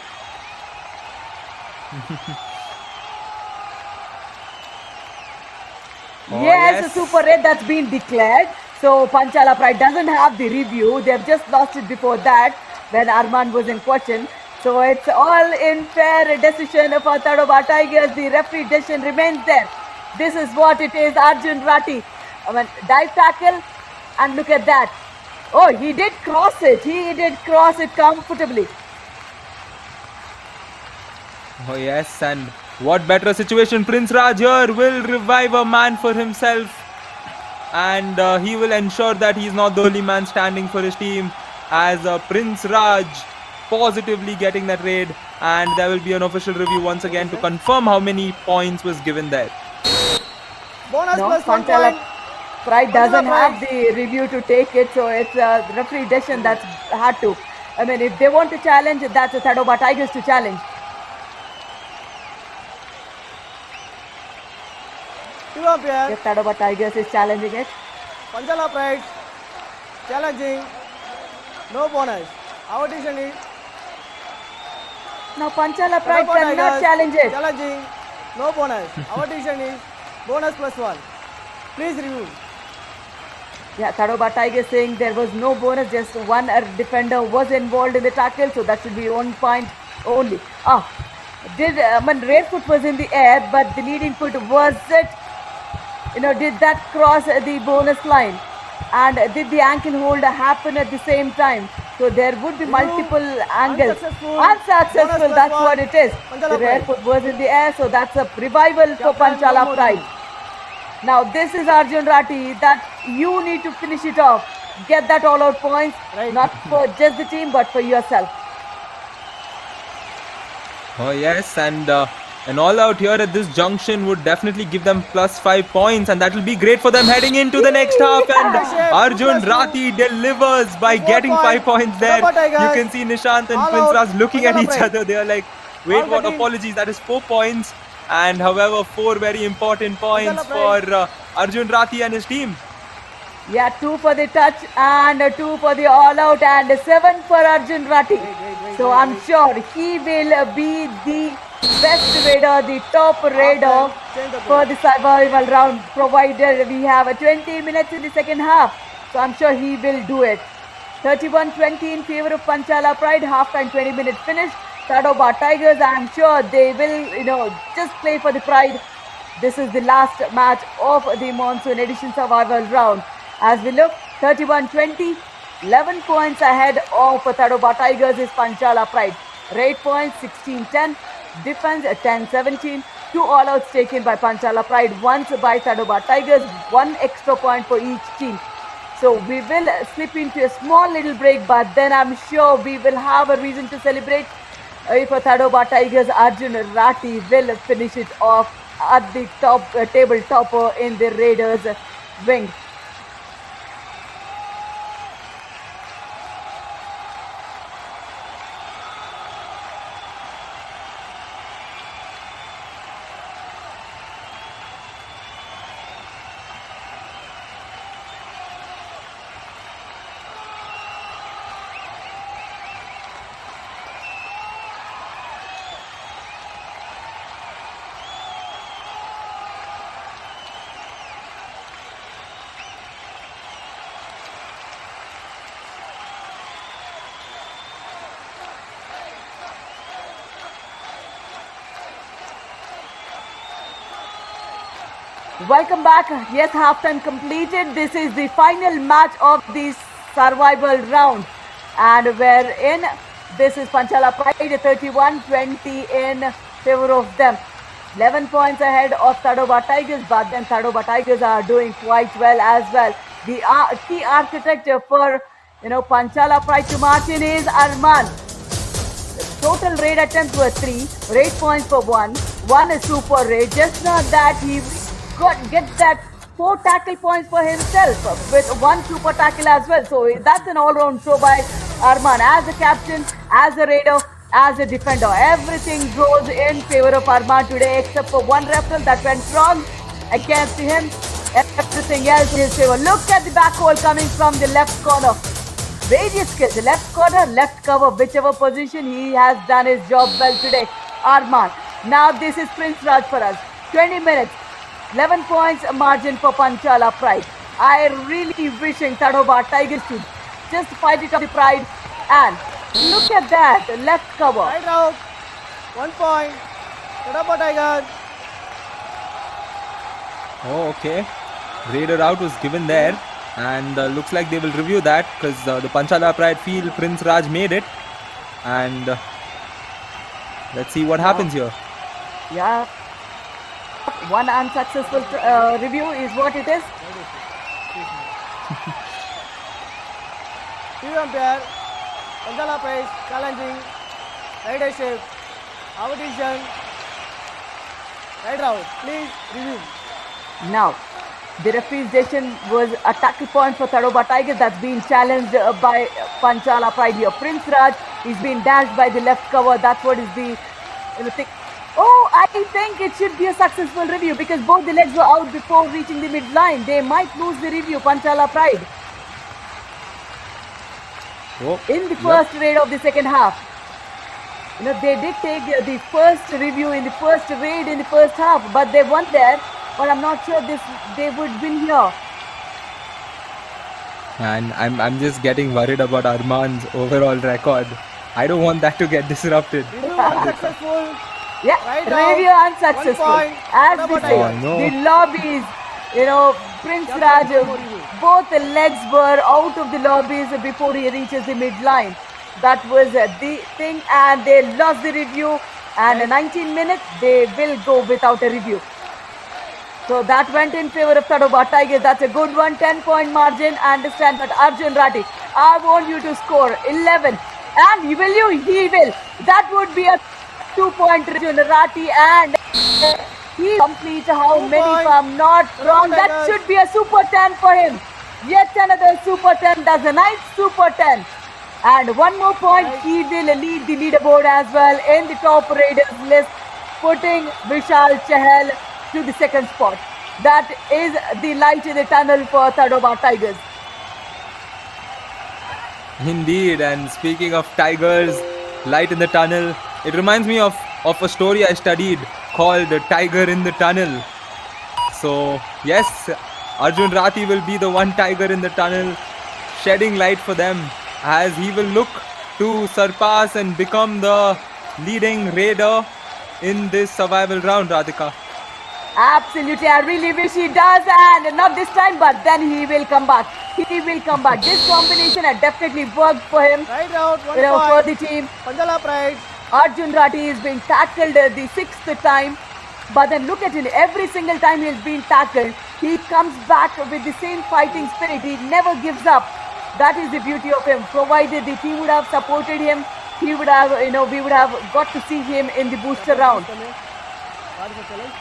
Yes, a super rate that's been declared. So Panchala Pride doesn't have the review. They've just lost it before that when Arman was in question. So it's all in fair decision for Tadoba Tigers. The referee decision remains there. This is what it is, Arjun Rati. Dive tackle, and look at that. Oh, he did cross it. He did cross it comfortably. Oh yes, and what better situation? Prince Raj here will revive a man for himself, and he will ensure that he's not the only man standing for his team, as Prince Raj positively getting that raid, and there will be an official review once again to confirm how many points was given there. Bonus plus Panchala 1 point. Pride doesn't have the review to take it, so it's a referee decision that's had to. I mean, if they want to challenge, that's a Tadoba Tigers to challenge. Umpire. If Tadoba Tigers is challenging it. Panchala Pride, challenging, no bonus. Our decision is Now Panchala Pride Tadoba cannot Tigers, challenge it. challenging, no bonus. Our decision is bonus plus 1. Please review. Yeah, Tadoba Tigers saying there was no bonus, just one defender was involved in the tackle, so that should be 1 point only. Rear foot was in the air, but the leading foot was it? Did that cross the bonus line? And did the ankle hold happen at the same time? So there would be multiple angles. Unsuccessful, that's what it is. The rear foot was in the air, so that's a revival for Panchala Pride. Now this is Arjun Rati, that you need to finish it off. Get that all out points, not for just the team, but for yourself. Oh yes, and an all out here at this junction would definitely give them plus 5 points, and that will be great for them heading into the next half. And Arjun Rati delivers by getting 5 points there. You can see Nishant and Prince Raj looking at each other. They are like, wait, what? Apologies, that is 4 points. And however, 4 very important points for Arjun Rati and his team. Yeah, 2 for the touch and 2 for the all out and 7 for Arjun Ratti. So I'm sure he will be the best raider, the top raider for the survival round, provided we have 20 minutes in the second half. So I'm sure he will do it. 31-20 in favor of Panchala Pride, half-time 20 minutes finish. Tadoba Tigers, I'm sure they will, just play for the pride. This is the last match of the Monsoon Edition Survival Round. As we look, 31-20, 11 points ahead of Tadoba Tigers is Panchala Pride. Rate points 16-10, defense 10-17, 2 all-outs taken by Panchala Pride, once by Tadoba Tigers, 1 extra point for each team. So we will slip into a small little break, but then I'm sure we will have a reason to celebrate if Tadoba Tigers Arjun Ratti will finish it off at the top table topper in the Raiders wing. Welcome back. Yes, halftime completed. This is the final match of the survival round, and wherein this is Panchala Pride 31-20 in favor of them. 11 points ahead of Tadoba Tigers, but then Tadoba Tigers are doing quite well as well. The key architect for Panchala Pride to march in is Arman. Total raid attempts were 3, raid points for 1. 1 is super raid. Just not that, he gets that 4 tackle points for himself with 1 super tackle as well. So that's an all-round show by Arman as a captain, as a raider, as a defender. Everything goes in favor of Arman today except for 1 referral that went wrong against him. Everything else in his favor. Look at the back hole coming from the left corner. Various skills, the left corner, left cover, whichever position, he has done his job well today. Arman. Now this is Prince Raj for us. 20 minutes. 11 points margin for Panchala Pride. I really wishing Tadoba Tigers to just fight it up the Pride, and look at that left cover. Right out. 1 point. Tadoba Tigers. Oh, okay. Raider out was given there, and looks like they will review that because the Panchala Pride feel Prince Raj made it, and let's see what happens here. Yeah. 1 unsuccessful review is what it is. TV umpire. Panchala Pride challenging. Ridership. Competition. Right out. Please review. Now, the referee's decision was a tackle point for Tadoba Tigers that's been challenged by Panchala Pride here. Prince Raj is being dashed by the left cover. That's what is the thing. Oh, I think it should be a successful review because both the legs were out before reaching the midline. They might lose the review, Panchala Pride. Oh, In the first raid of the second half. They did take the first review in the first raid in the first half, but they weren't there. But I'm not sure they would win here. And I'm just getting worried about Arman's overall record. I don't want that to get disrupted. Review unsuccessful. Yeah, Right review now, unsuccessful. 1 point. As we Tadoba say, Tigers. Oh, no. the lobbies, Prince Raj, both the legs were out of the lobbies before he reaches the midline. That was the thing, and they lost the review. And in 19 minutes, they will go without a review. So that went in favor of Tadoba Tigers. That's a good one. 10-point margin. I understand that Arjun Ratti, I want you to score 11. And he will. That would be a 2-point Arjun Ratti, and he completes how 2 many, if points. I'm not wrong. That Tigers. should be a super 10 for him. Yet another super 10. That's a nice super 10. And 1 more point, he will lead the leaderboard as well in the top Raiders list, putting Vishal Chahal to the second spot. that is the light in the tunnel for Tadoba Tigers. Indeed, and speaking of tigers, light in the tunnel, it reminds me of a story I studied called Tiger in the Tunnel. So, yes, Arjun Rathi will be the one tiger in the tunnel, shedding light for them as he will look to surpass and become the leading raider in this survival round, Radhika. Absolutely, I really wish he does, and not this time, but then he will come back. He will come back. This combination had definitely worked for him. Right out, 1 For the point. team. Panchala Pride. Arjun Rathi is being tackled the 6th time, but then look at him. Every single time he has been tackled, he comes back with the same fighting spirit. He never gives up. That is the beauty of him. Provided the team would have supported him, he would have, we would have got to see him in the booster round. What is the challenge?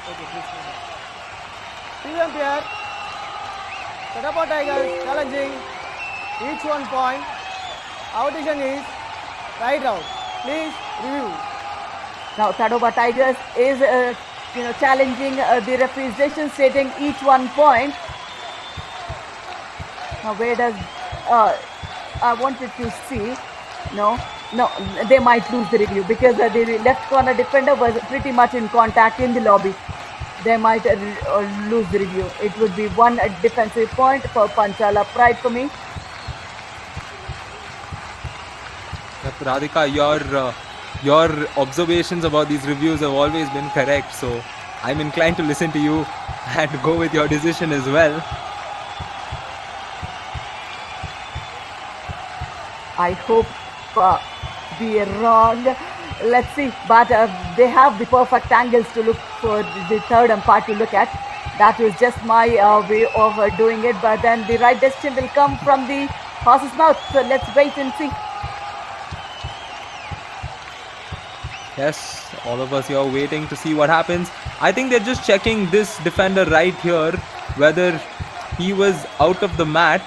Okay, please. TV umpire. Tadoba Tigers challenging each 1 point. Our decision is right out. Please review. Now Tadoba Tigers is challenging the referee's decision, stating each 1 point. Now where does I wanted to see? No, they might lose the review because the left corner defender was pretty much in contact in the lobby. They might lose the review. It would be 1 defensive point for Panchala Pride for me. Radhika, your observations about these reviews have always been correct, so I'm inclined to listen to you and go with your decision as well. I hope we are wrong. Let's see, but they have the perfect angles to look for the third umpire to look at. That was just my way of doing it, but then the right decision will come from the horse's mouth. So let's wait and see. Yes, all of us here waiting to see what happens. I think they're just checking this defender right here, whether he was out of the mat,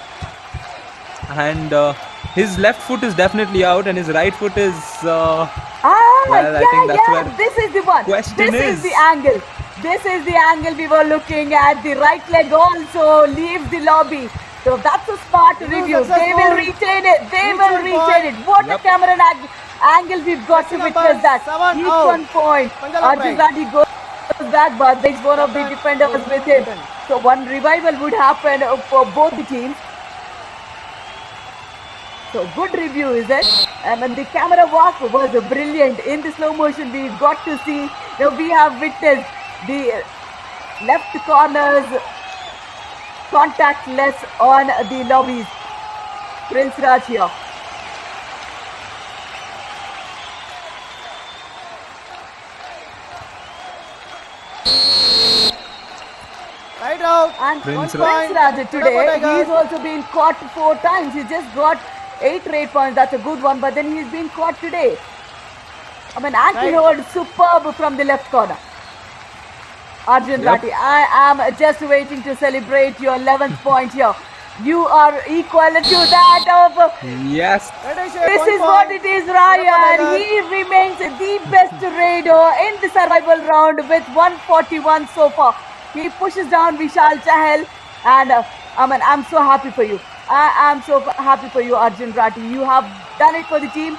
and his left foot is definitely out and his right foot is I think that's where this is the one. question This is. is the angle. This is the angle we were looking at. The right leg also leaves the lobby. So that's a smart review. They will retain it. They will retain it. What a camera angle we've got to witness that. Each 1 point. Arjun Rathi goes back, but there's one of the defenders with him. So one revival would happen for both the teams. So good review, is it? And the camera walk was brilliant. In the slow motion, we got to see. We have witnessed the left corners contactless on the lobbies. Prince Raj here. Right out. And Prince Prince Raj today, he's also been caught 4 times. He just got 8 rate points. That's a good one. But then he's been caught today. I mean, ankle hold superb from the left corner. Arjun Rathi, I am just waiting to celebrate your 11th point here. You are equal to that of... Yes. This is what it is, Ryan. He remains the best raider in the survival round with 141 so far. He pushes down Vishal Chahal, and I'm so happy for you. I am so happy for you, Arjun Rathi. You have done it for the team,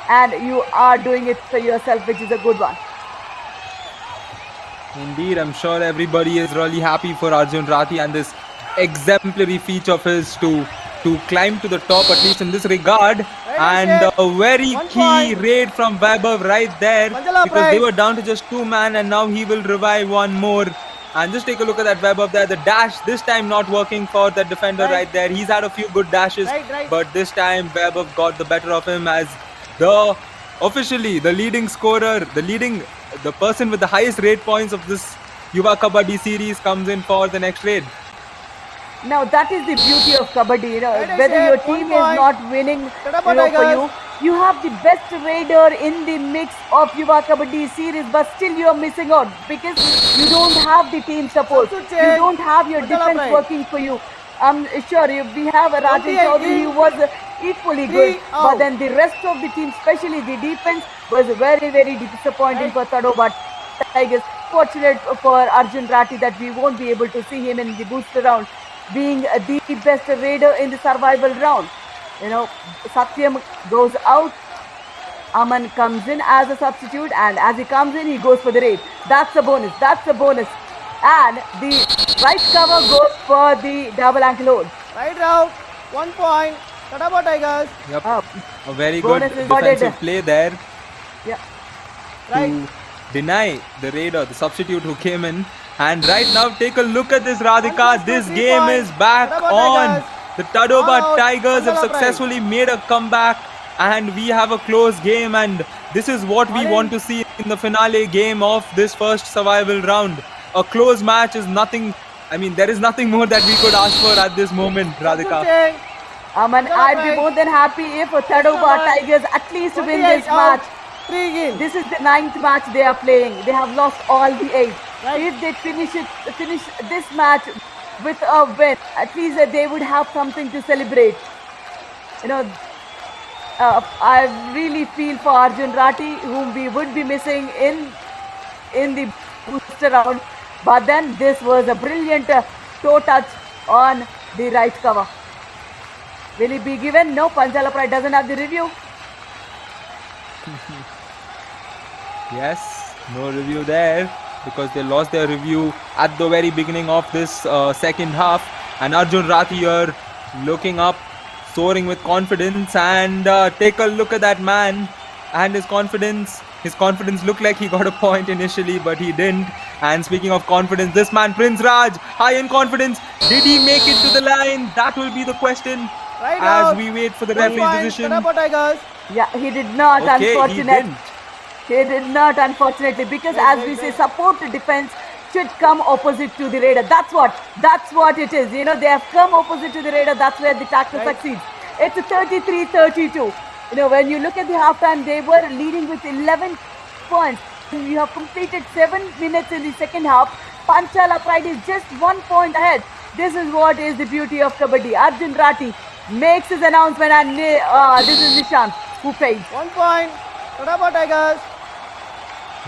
and you are doing it for yourself, which is a good one. Indeed, I'm sure everybody is really happy for Arjun Rathi and this exemplary feat of his to climb to the top, at least in this regard. And a very key raid from Vaibhav right there, because they were down to just 2 man, and now he will revive one more. And just take a look at that Vaibhav there. The dash this time not working for that defender right there. He's had a few good dashes, but this time Vaibhav got the better of him as officially the leading scorer, the person with the highest raid points of this Yuva Kabaddi series comes in for the next raid. Now that is the beauty of Kabaddi. Whether your team is not winning for you, you have the best raider in the mix of Yuva Kabaddi series, but still you are missing out because you don't have the team support. You don't have your defense working for you. I'm sure we have a Rajesh Chaudhary who was equally good, but then the rest of the team, especially the defense, was very, very disappointing for Tadoba Tigers. Fortunate for Arjun Rati that we won't be able to see him in the booster round, being the best raider in the survival round. Satyam goes out. Aman comes in as a substitute, and as he comes in, he goes for the raid. That's a bonus. That's a bonus. And the right cover goes for the double ankle hold. Right round, 1 point. Tadoba Tigers. Yep. Uh, A very good bonus is awarded. defensive play there Yeah. Right. to deny the raider, the substitute who came in. And right now, take a look at this, Radhika. This game is back Tadoba on. Tigers. The Tadoba All out. Tigers have Panchala Pride. successfully made a comeback, and we have a close game. And this is what we want to see in the finale game of this first survival round. A close match is nothing. I mean, there is nothing more that we could ask for at this moment, Radhika. Aman, I'd be more than happy if Tadoba Tigers at least win this match. 3 games. This is the 9th match they are playing. They have lost all the 8. Right. If they finish this match with a win, at least they would have something to celebrate. I really feel for Arjun Rati, whom we would be missing in the booster round. But then this was a brilliant toe touch on the right cover. Will it be given? No, Panchala Pride doesn't have the review. Yes, no review there because they lost their review at the very beginning of this second half. And Arjun Rati here looking up, soaring with confidence, and take a look at that man and his confidence. His confidence looked like he got a point initially, but he didn't. And speaking of confidence, this man, Prince Raj, high in confidence. Did he make it to the line? That will be the question Right as out. we wait for the 1 referee's point. decision. Tadoba Tigers. Yeah, he did not, Okay, he unfortunately. didn't. He did not, unfortunately, because as we say, support defense should come opposite to the raider. That's what it is. They have come opposite to the raider. That's where the tackle succeeds. It's a 33-32. When you look at the halftime, they were leading with 11 points. You have completed 7 minutes in the second half. Panchala Pride is just 1 point ahead. This is what is the beauty of Kabaddi. Arjun Rati makes his announcement, and this is Nishant who pays. 1 point. Tadoba Tigers.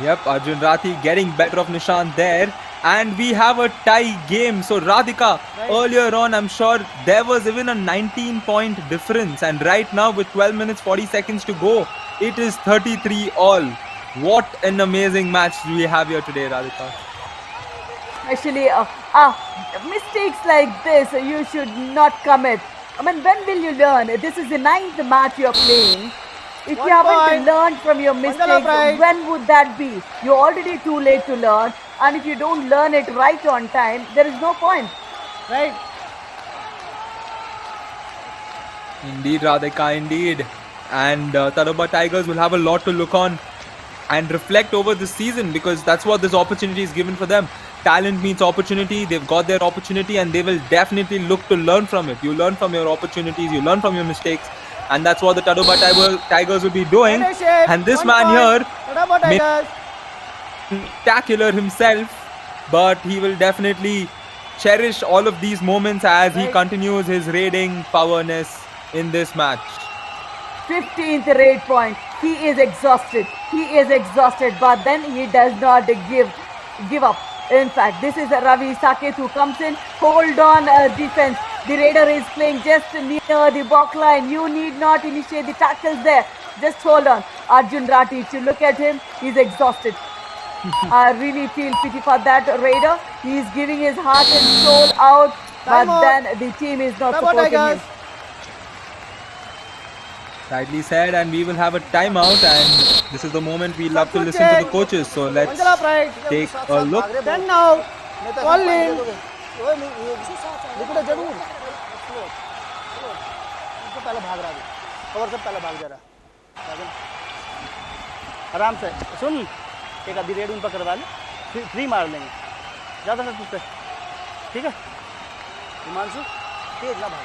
Yep, Arjun Rati getting better of Nishant there. And we have a tie game. So Radhika, earlier on, I'm sure there was even a 19-point difference. And right now, with 12 minutes 40 seconds to go, it is 33 all. What an amazing match do we have here today, Radhika. Actually, mistakes like this you should not commit. I mean, when will you learn? This is the 9th match you're playing. If 1 you haven't point. learned from your mistakes, Pride. when would that be? You're already too late to learn. And if you don't learn it right on time, there is no point. Right. Indeed, Radhika, indeed. And Tadoba Tigers will have a lot to look on and reflect over this season, because that's what this opportunity is given for them. Talent meets opportunity. They've got their opportunity, and they will definitely look to learn from it. You learn from your opportunities, you learn from your mistakes, and that's what the Tadoba Tigers will be doing. Leadership. And this 1 man point. here, Tadoba may- Tigers. spectacular himself, but he will definitely cherish all of these moments as he Right. continues his raiding powerness in this match. 15th raid point. He is exhausted. But then he does not give up. In fact, this is Ravi Saket who comes in. Hold on, defense. The raider is playing just near the back line. You need not initiate the tackles there. Just hold on. Arjun Rati, if you look at him, he's exhausted. I really feel pity for that raider. He's giving his heart and soul out, but Time out. then the team is not Tadoba supporting Tigers. him. Rightly said, and we will have a timeout, and this is the moment we love to listen to the coaches. So let's Panchala Pride. take a look. 10 now. Call in. लिखना जरूर इसको पहले भाग रहा है cover से पहले भाग जा रहा आराम से सुन एक आधी रेड उन पर करवा ले फ्री मार लेंगे ज़्यादा ना टूटते ठीक है हिमांशु तेज ना भाग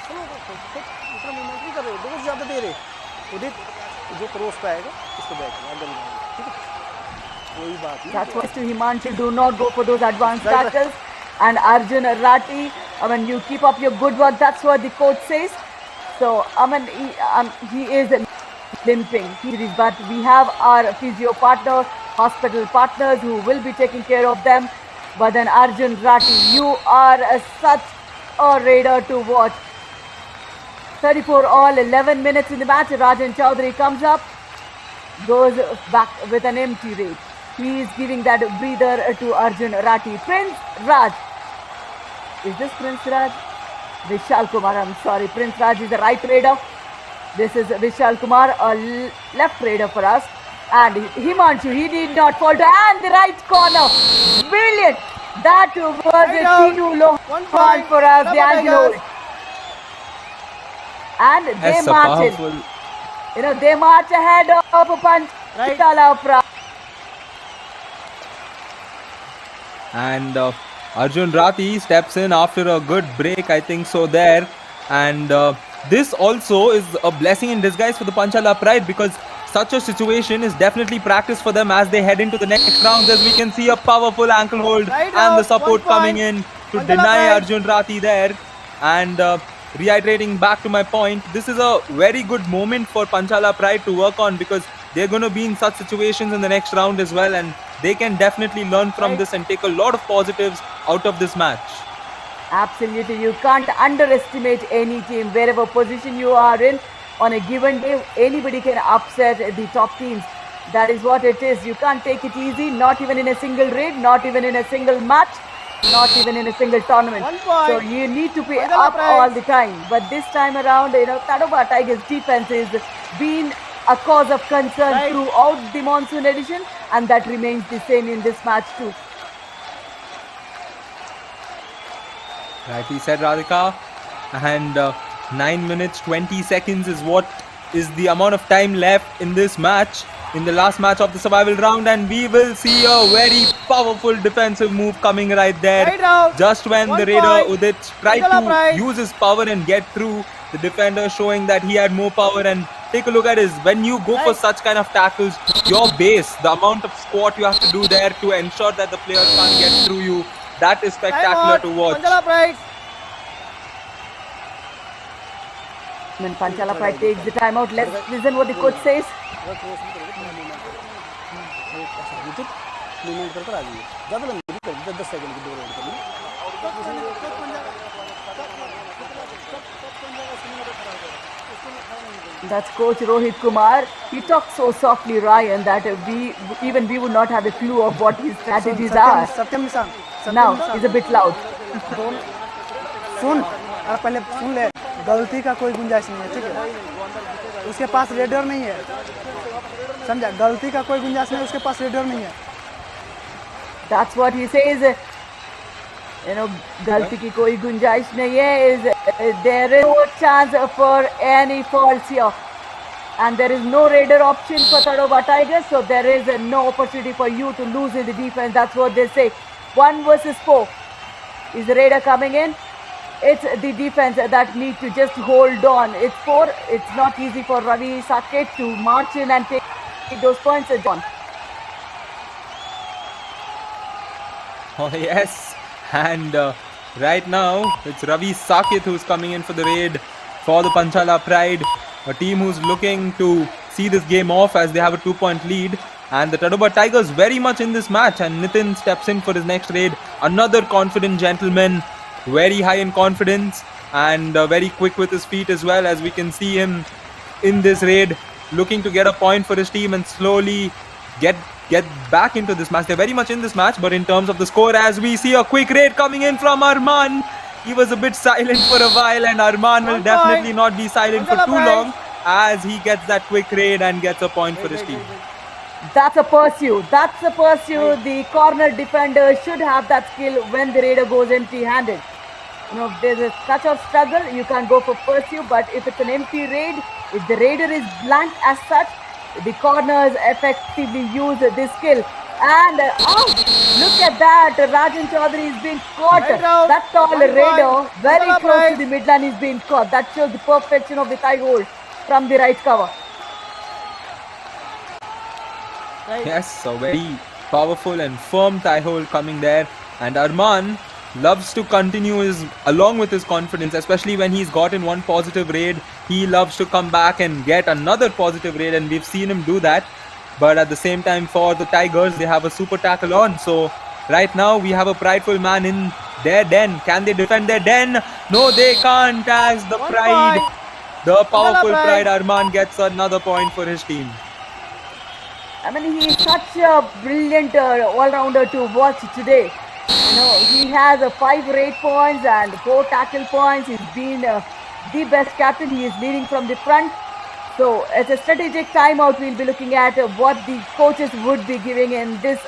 स्लो इतना मूवमेंट नहीं कर रहे दोस्त ज़्यादा दे रहे उदित जो क्रॉस पे आएगा इसको बैठ ठीक है कोई बात नहीं That's why to Himanshu, do not go for those advanced tackles. And Arjun Rati, I mean, you keep up your good work. That's what the coach says. So, I mean, he is limping. But we have our physio partner, hospital partners who will be taking care of them. But then Arjun Rati, you are such a raider to watch. 34 all, 11 minutes in the match. Rajan Chaudhary comes up, goes back with an empty raid. He is giving that breather to Arjun Rati. Prince Raj. Is this Prince Raj? Vishal Kumar, I'm sorry. Prince Raj is the right raider. This is Vishal Kumar, a left raider for us. And Himanshu, he did not falter. And the right corner. Brilliant. That was a Tinu Lohan for us, the Angelo. And they march in. You know, they march ahead of Panchala Pride. And Arjun Rati steps in after a good break, I think so there. And this also is a blessing in disguise for the Panchala Pride, because such a situation is definitely practice for them as they head into the next rounds. As we can see, a powerful ankle hold and the support coming in to deny Arjun Rati there. And reiterating back to my point, this is a very good moment for Panchala Pride to work on, because they're going to be in such situations in the next round as well, and they can definitely learn from this and take a lot of positives out of this match. Absolutely, you can't underestimate any team. Wherever position you are in, on a given day, anybody can upset the top teams. That is what it is. You can't take it easy, not even in a single raid, not even in a single match, not even in a single tournament. So you need to be up all the time. But this time around, you know, Tadoba Tigers defense has been a cause of concern throughout the monsoon edition, and that remains the same in this match too. Rightly said, Radhika. And 9 minutes 20 seconds is what is the amount of time left in this match, in the last match of the survival round, and we will see a very powerful defensive move coming right there. Just when the raider Udit tried to use his power and get through, the defender showing that he had more power. And take a look at this, when you go for such kind of tackles, your base, the amount of squat you have to do there to ensure that the player can't get through you, that is spectacular to watch. When Panchala Pride takes the timeout, let's listen what the coach says. That's Coach Rohit Kumar. He talks so softly, Ryan, that we would not have a clue of what his strategies are. Now he's a bit loud. सुन पहले सुन ले, गलती का कोई गुंजाइश नहीं है, ठीक है? उसके पास रेडर नहीं है, समझा? गलती का कोई गुंजाइश नहीं है, उसके पास रेडर नहीं है. That's what he says. You know, गलती की कोई गुंजाइश नहीं है. There is no chance for any faults here, and there is no raider option for Tadoba Tigers, so there is no opportunity for you to lose in the defense. That's what they say. 1 versus 4. Is the raider coming in? It's the defense that need to just hold on. It's 4. It's not easy for Ravi Saket to march in and take those points, John. Oh yes, and right now it's Ravi Saket who's coming in for the raid for the Panchala Pride, a team who's looking to see this game off as they have a 2-point lead. And the Tadoba Tigers very much in this match, and Nitin steps in for his next raid. Another confident gentleman, very high in confidence and very quick with his feet as well, as we can see him in this raid looking to get a point for his team and slowly get back into this match. They're very much in this match, but in terms of the score, as we see a quick raid coming in from Arman. He was a bit silent for a while, and Arman will definitely not be silent for too long as he gets that quick raid and gets a point for his team. That's a pursue. That's a pursue. The corner defender should have that skill when the raider goes empty-handed. You know, if there's a touch of struggle, you can go for pursue, but if it's an empty raid, if the raider is blank as such, the corners effectively use this skill. And look at that, Rajan Chaudhary is being caught. That tall raider, very close to the midline, is being caught. That shows the perfection of the thigh hold from the right cover. Yes, a very powerful and firm thigh hold coming there. And Arman loves to continue along with his confidence, especially when he's gotten one positive raid. He loves to come back and get another positive raid, and we've seen him do that. but at the same time for the Tigers, they have a super tackle on. So right now we have a prideful man in their den. Can they defend their den? No, they can't, as the 1 pride, point. the powerful Pride. pride Arman gets another point for his team. I mean, he is such a brilliant all-rounder to watch today. You know, he has 5 rate points and 4 tackle points. He's been the best captain. He is leading from the front. So, as a strategic timeout, we'll be looking at what the coaches would be giving in this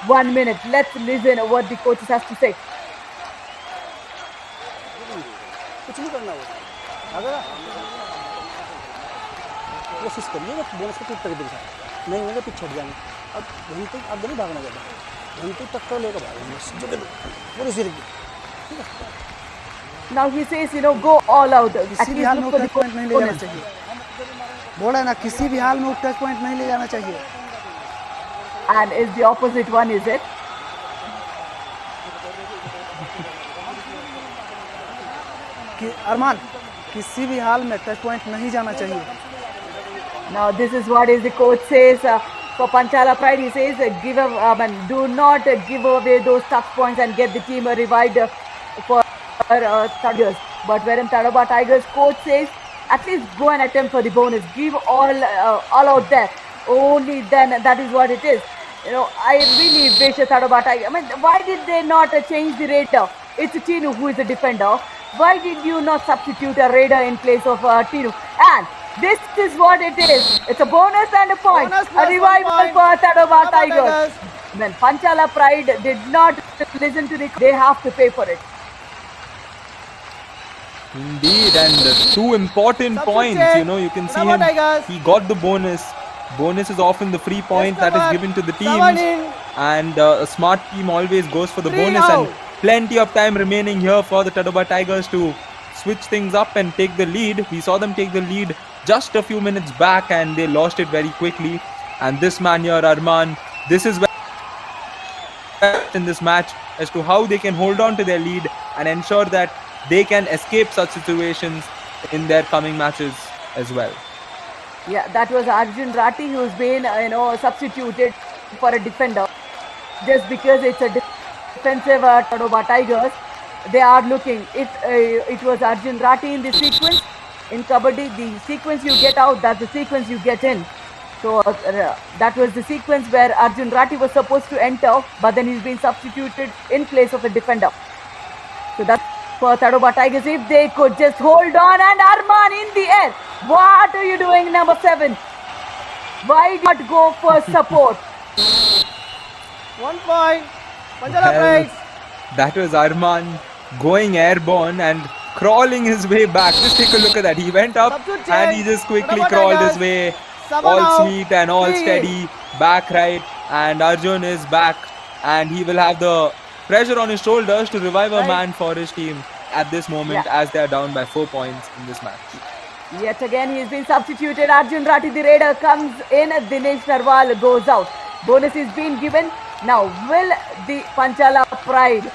1 minute. Let's listen what the coaches has to say. कुछ नहीं करना वो अगर कोशिश करिए bonus को टूट तक दिखा नहीं होगा पीछे हट जाएंगे अब वहीं तक अब नहीं भागना ज़्यादा वहीं तक टक्कर लेकर भागेंगे पूरी सिर की ठीक है Now he says, you know, go all out. At किसी भी least हाल में look वो for the टच पॉइंट नहीं ले जाना bonus. चाहिए बोला है ना किसी भी हाल में वो टच पॉइंट नहीं ले जाना चाहिए And is the opposite one, is it? कि अरमान किसी भी हाल में टच पॉइंट नहीं जाना चाहिए Now this is what is the coach says for Panchala Pride. He says, do not give away those touch points and get the team revived for Tigers. But wherein Tadoba Tigers coach says, at least go and attempt for the bonus. Give all out there. Only then that is what it is. You know, I really wish Tadoba Tigers. I mean, why did they not change the raider? It's Tinu who is a defender. Why did you not substitute a raider in place of Tinu? And this is what it is. It's a bonus and a point. Bonus A plus revival 1 point. for Tadoba Tadoba Tigers. Tigers. When Panchala Pride did not listen to they have to pay for it. Indeed, and two important points. You know, you can see Tadoba him. Tigers. He got the bonus. Bonus is often the free point that is given to the teams, 7 in. and a smart team always goes for the 3 bonus. out. And plenty of time remaining here for the Tadoba Tigers to switch things up and take the lead. We saw them take the lead just a few minutes back, and they lost it very quickly. And this man here, Arman, this is where in this match as to how they can hold on to their lead and ensure that they can escape such situations in their coming matches as well. Yeah, that was Arjun Rati who's been, substituted for a defender. Just because it's a defensive Tadoba Tigers, they are looking. If it was Arjun Rati in the sequence, in Kabaddi, the sequence you get out, that's the sequence you get in. So that was the sequence where Arjun Rati was supposed to enter, but then he's been substituted in place of a defender. So that's for Tadoba Tigers. If they could just hold on, and Arman in the air. What are you doing, number 7? Why not go for support? 1 point. Panchala Pride. That was Arman going airborne and crawling his way back. Just take a look at that. He went up Substitute and he change. just quickly Tadoba crawled his Tigers. way, 7 all out. sweet and all 3. steady, back right. And Arjun is back, and he will have the pressure on his shoulders to revive a Right. man for his team at this moment, Yeah. as they are down by 4 points in this match. Yet again, he's been substituted. Arjun Rati, the raider, comes in. Dinesh Narwal goes out. Bonus is being given. Now, will the Panchala Pride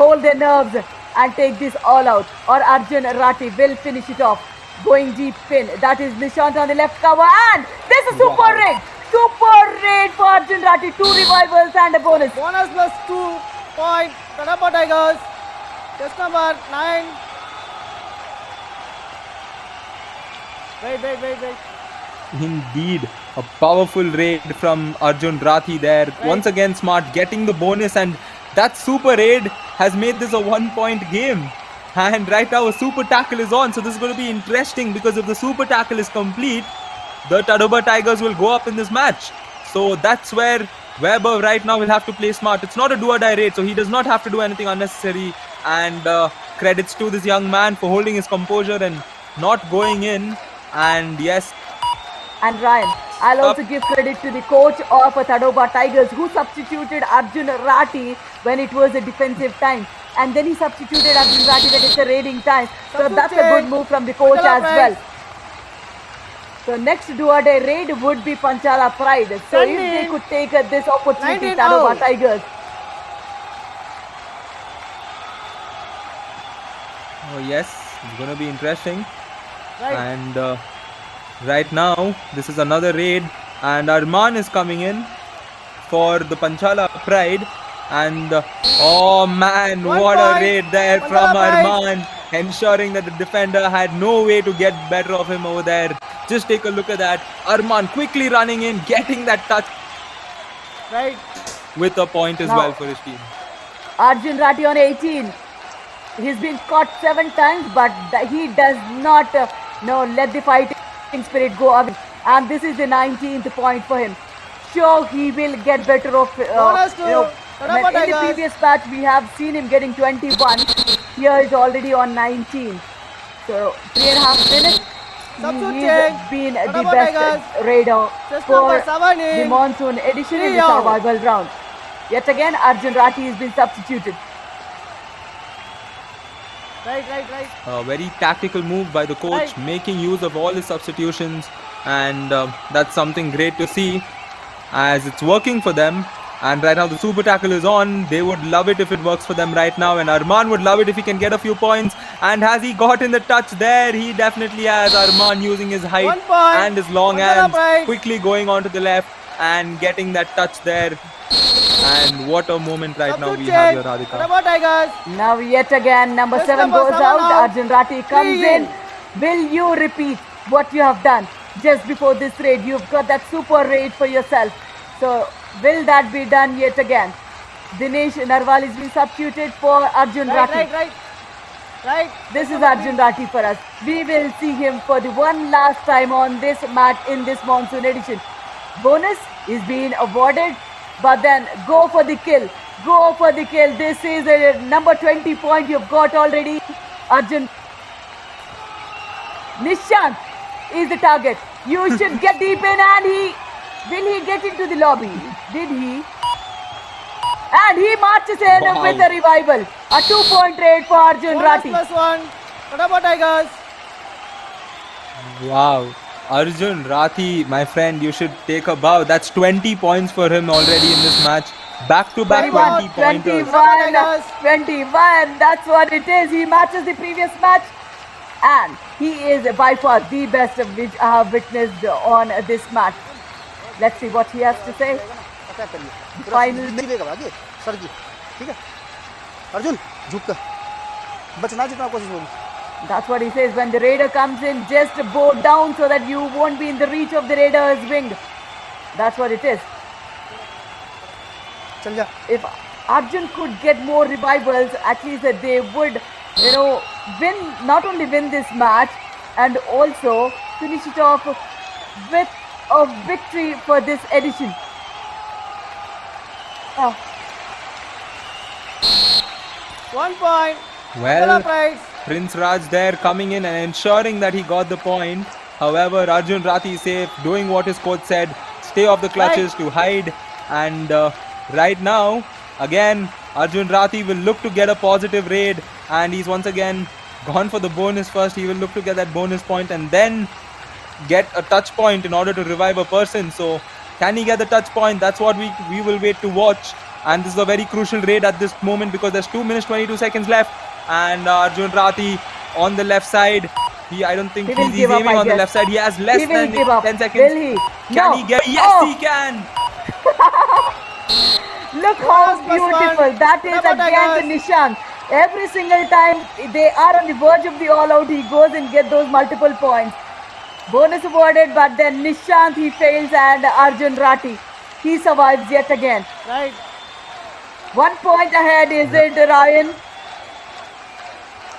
hold their nerves and take this all out? Or Arjun Rati will finish it off? Going deep in. That is Nishant on the left cover. And this is super raid. Super raid for Arjun Rati. 2 revivals and a bonus. Bonus plus 2 point. Tadoba Tigers. Test number 9. Wait. Indeed, a powerful raid from Arjun Rathi there. Once again, Smart getting the bonus, and that super raid has made this a 1-point game. And right now, a super tackle is on, so this is going to be interesting, because if the super tackle is complete, the Tadoba Tigers will go up in this match. So that's where Weber right now will have to play smart. It's not a do or die raid, so he does not have to do anything unnecessary. And credits to this young man for holding his composure and not going in. And yes, And Ryan, I'll also give credit to the coach of Tadoba Tigers who substituted Arjun Rati when it was a defensive time. And then he substituted Arjun Rati when it's a raiding time. So that's a good move from the coach as well. So next do-or-die raid would be Panchala Pride. So if they could take this opportunity, 19 Tadoba out. Tigers. oh yes, it's going to be interesting. Right. And right now, this is another raid, and Arman is coming in for the Panchala Pride. And oh man, One what a point. raid there Panchala from Pride. Arman, ensuring that the defender had no way to get better of him over there. Just take a look at that. Arman quickly running in, getting that touch Right. with a point as Now- well for his team. Arjun Rathi on 18. He's been caught 7 times, but he does not let the fighting spirit go away. And this is the 19th point for him. Sure, he will get better of. Bonus to Tadoba In the Tigers. previous match, we have seen him getting 21. Here is already on 19. So 3.5 minutes. Substitute He's change. been the Tadoba best Tigers. raider Just for number 7 the in. monsoon edition in the 3 out. survival round. Yet again, Arjun Rathi has been substituted. Right. A very tactical move by the coach, Right. making use of all his substitutions, and that's something great to see as it's working for them. And right now the super tackle is on. They would love it if it works for them right now, and Arman would love it if he can get a few points. And has he gotten the touch there? He definitely has. Arman using his height 1 point. and his long Panchala hands, Pride. quickly going on to the left and getting that touch there. And what a moment right now we Substitute have change. here, Radhika. Tadoba Tigers. Now yet again, number Just 7 number goes 7 out. out. Arjun Rathi comes 3 in. Will you repeat what you have done just before this raid? You've got that super raid for yourself. So will that be done yet again? Dinesh Narwal is being substituted for Arjun Rathi. Right. This is Arjun Rathi for us. We will see him for the one last time on this match in this monsoon edition. Bonus is being awarded, but then go for the kill. Go for the kill. This is a number 20 point you've got already. Arjun. Nishant is the target. You should get deep in, and will he get into the lobby? Did he? And he marches in Wow. with a revival. A 2-point raid for Arjun Bonus Rathi. +1. Tadoba Tigers. Wow. Arjun Rathi, my friend, you should take a bow. That's 20 points for him already in this match. Back to back 20 pointers. 21, that's what it is. He matches the previous match, and he is by far the best of which I have witnessed on this match. Let's see what he has to say. Attack करिए Final नहीं देगा आगे sir जी ठीक है अर्जुन झुक कर बचना जितना कोशिश होगी That's what he says. When the raider comes in, just bow down so that you won't be in the reach of the raider's wing. That's what it is. चल जा If Arjun could get more revivals, at least that they would, win, not only win this match, and also finish it off with a victory for this edition. Oh, 1 point. Well, Panchala Pride. Prince Raj there coming in and ensuring that he got the point. However, Arjun Rathi is safe, doing what his coach said, stay off the clutches to hide. And right now, again, Arjun Rathi will look to get a positive raid, and he's once again gone for the bonus first. He will look to get that bonus point and then get a touch point in order to revive a person. So can he get the touch point? That's what we will wait to watch. And this is a very crucial raid at this moment because there's 2 minutes 22 seconds left, and Arjun Rathi on the left side. I don't think He will he's give up, aiming I on the guess. left side. He has less He will than give up. 10 seconds. Will he? Can No. he get? Yes, Oh. he can. look how Plus beautiful. one. That is Tadoba again the Tigers. Nishan. Every single time they are on the verge of the all-out, he goes and gets those multiple points. Bonus awarded, but then Nishant he fails, and Arjun Rathi he survives yet again. Right. 1 point ahead, is it, Ryan?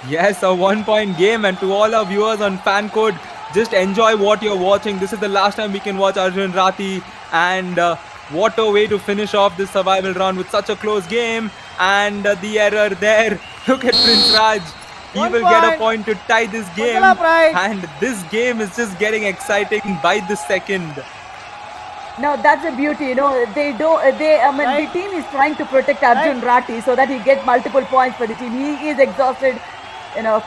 Yes, a 1-point game, and to all our viewers on fan code, just enjoy what you're watching. This is the last time we can watch Arjun Rathi, and what a way to finish off this survival round with such a close game. And the error there. Look at Prince Raj. He 1 will get a point. point to tie this game, Panchala Pride. and this game is just getting exciting by the second. No, that's a beauty. They don't. Right. The team is trying to protect Arjun Rathi so that he gets multiple points for the team. He is exhausted,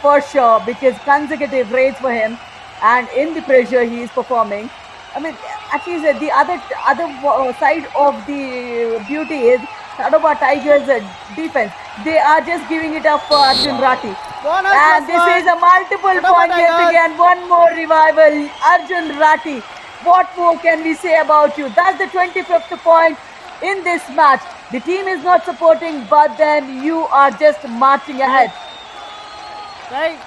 for sure, because consecutive raids for him, and in the pressure he is performing. At least the other side of the beauty is Tadoba Tigers' defense. They are just giving it up for Arjun Rathi. Bonus And plus this one. is a multiple Tadoba point yet Tigers. again. One more revival. Arjun Rathi What more can we say about you? That's the 25th point in this match. The team is not supporting, but then you are just marching ahead. Right.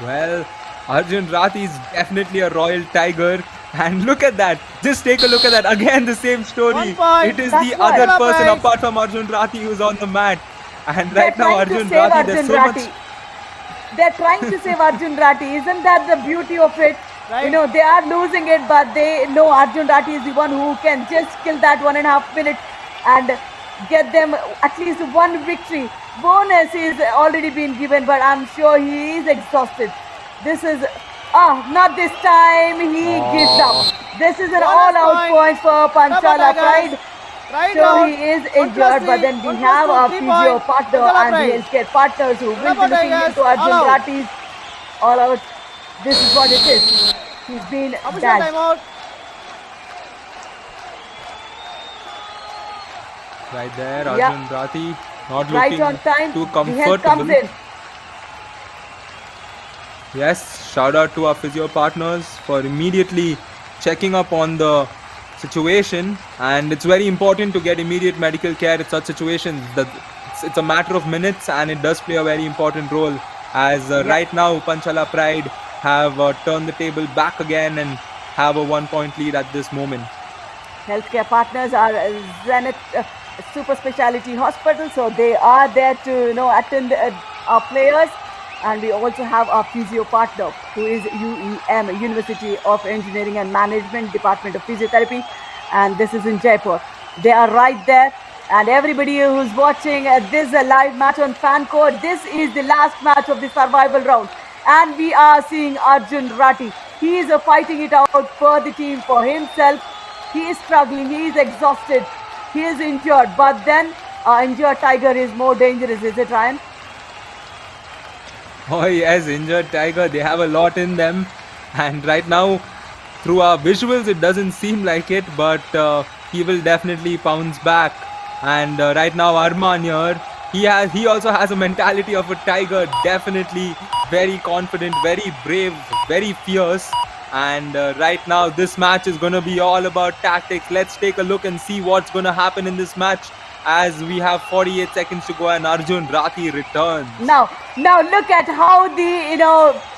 Well, Arjun Rathi is definitely a royal tiger. And look at that. Just take a look at that. Again, the same story. 1 point. It is That's the why. other person Prize. apart from Arjun Rathi who's on the mat. And They're right now, trying to Arjun save Rathi, there's Arjun so Rathi. much. They're trying to save Arjun Rathi. Isn't that the beauty of it? Right. You know, they are losing it, but they know Arjun Rathi is the one who can just kill that 1.5 minutes and get them at least one victory. Bonus is already been given, but I'm sure he is exhausted. This is not this time. He gives up. This is an Bonus all-out point. point for Panchala Tigers. Pride. Right So down. he is 1 plus injured, but 3, then we 1 plus have 2, our 3 physio point. partner Panchala and the Prize. healthcare partners who will be Tadoba looking Tigers into Arjun allowed. Rathi's all out. This is what it is. He's been Official dashed. timeout. Right there, Yeah. Arjun Rathi not Right looking on time. too The help comes comfortable. in. Yes, shout out to our physio partners for immediately checking up on the situation, and it's very important to get immediate medical care in such situations. That it's a matter of minutes, and it does play a very important role. As right now, Panchala Pride have turned the table back again and have a 1 point lead at this moment. Healthcare partners are Zenith Super Speciality Hospital, so they are there to attend our players. And we also have our physio partner, who is UEM, University of Engineering and Management, Department of Physiotherapy, and this is in Jaipur. They are right there. And everybody who's watching this live match on Fan Code, this is the last match of the survival round. And we are seeing Arjun Rathi. He is fighting it out for the team, for himself. He is struggling, he is exhausted, he is injured. But then, injured tiger is more dangerous, is it, Ryan? Oh yes, injured tiger. They have a lot in them, and right now, through our visuals, it doesn't seem like it, but he will definitely bounce back. And right now, Arman here, he also has a mentality of a tiger. Definitely very confident, very brave, very fierce. And right now, this match is going to be all about tactics. Let's take a look and see what's going to happen in this match, as we have 48 seconds to go and Arjun Rathi returns. Now look at how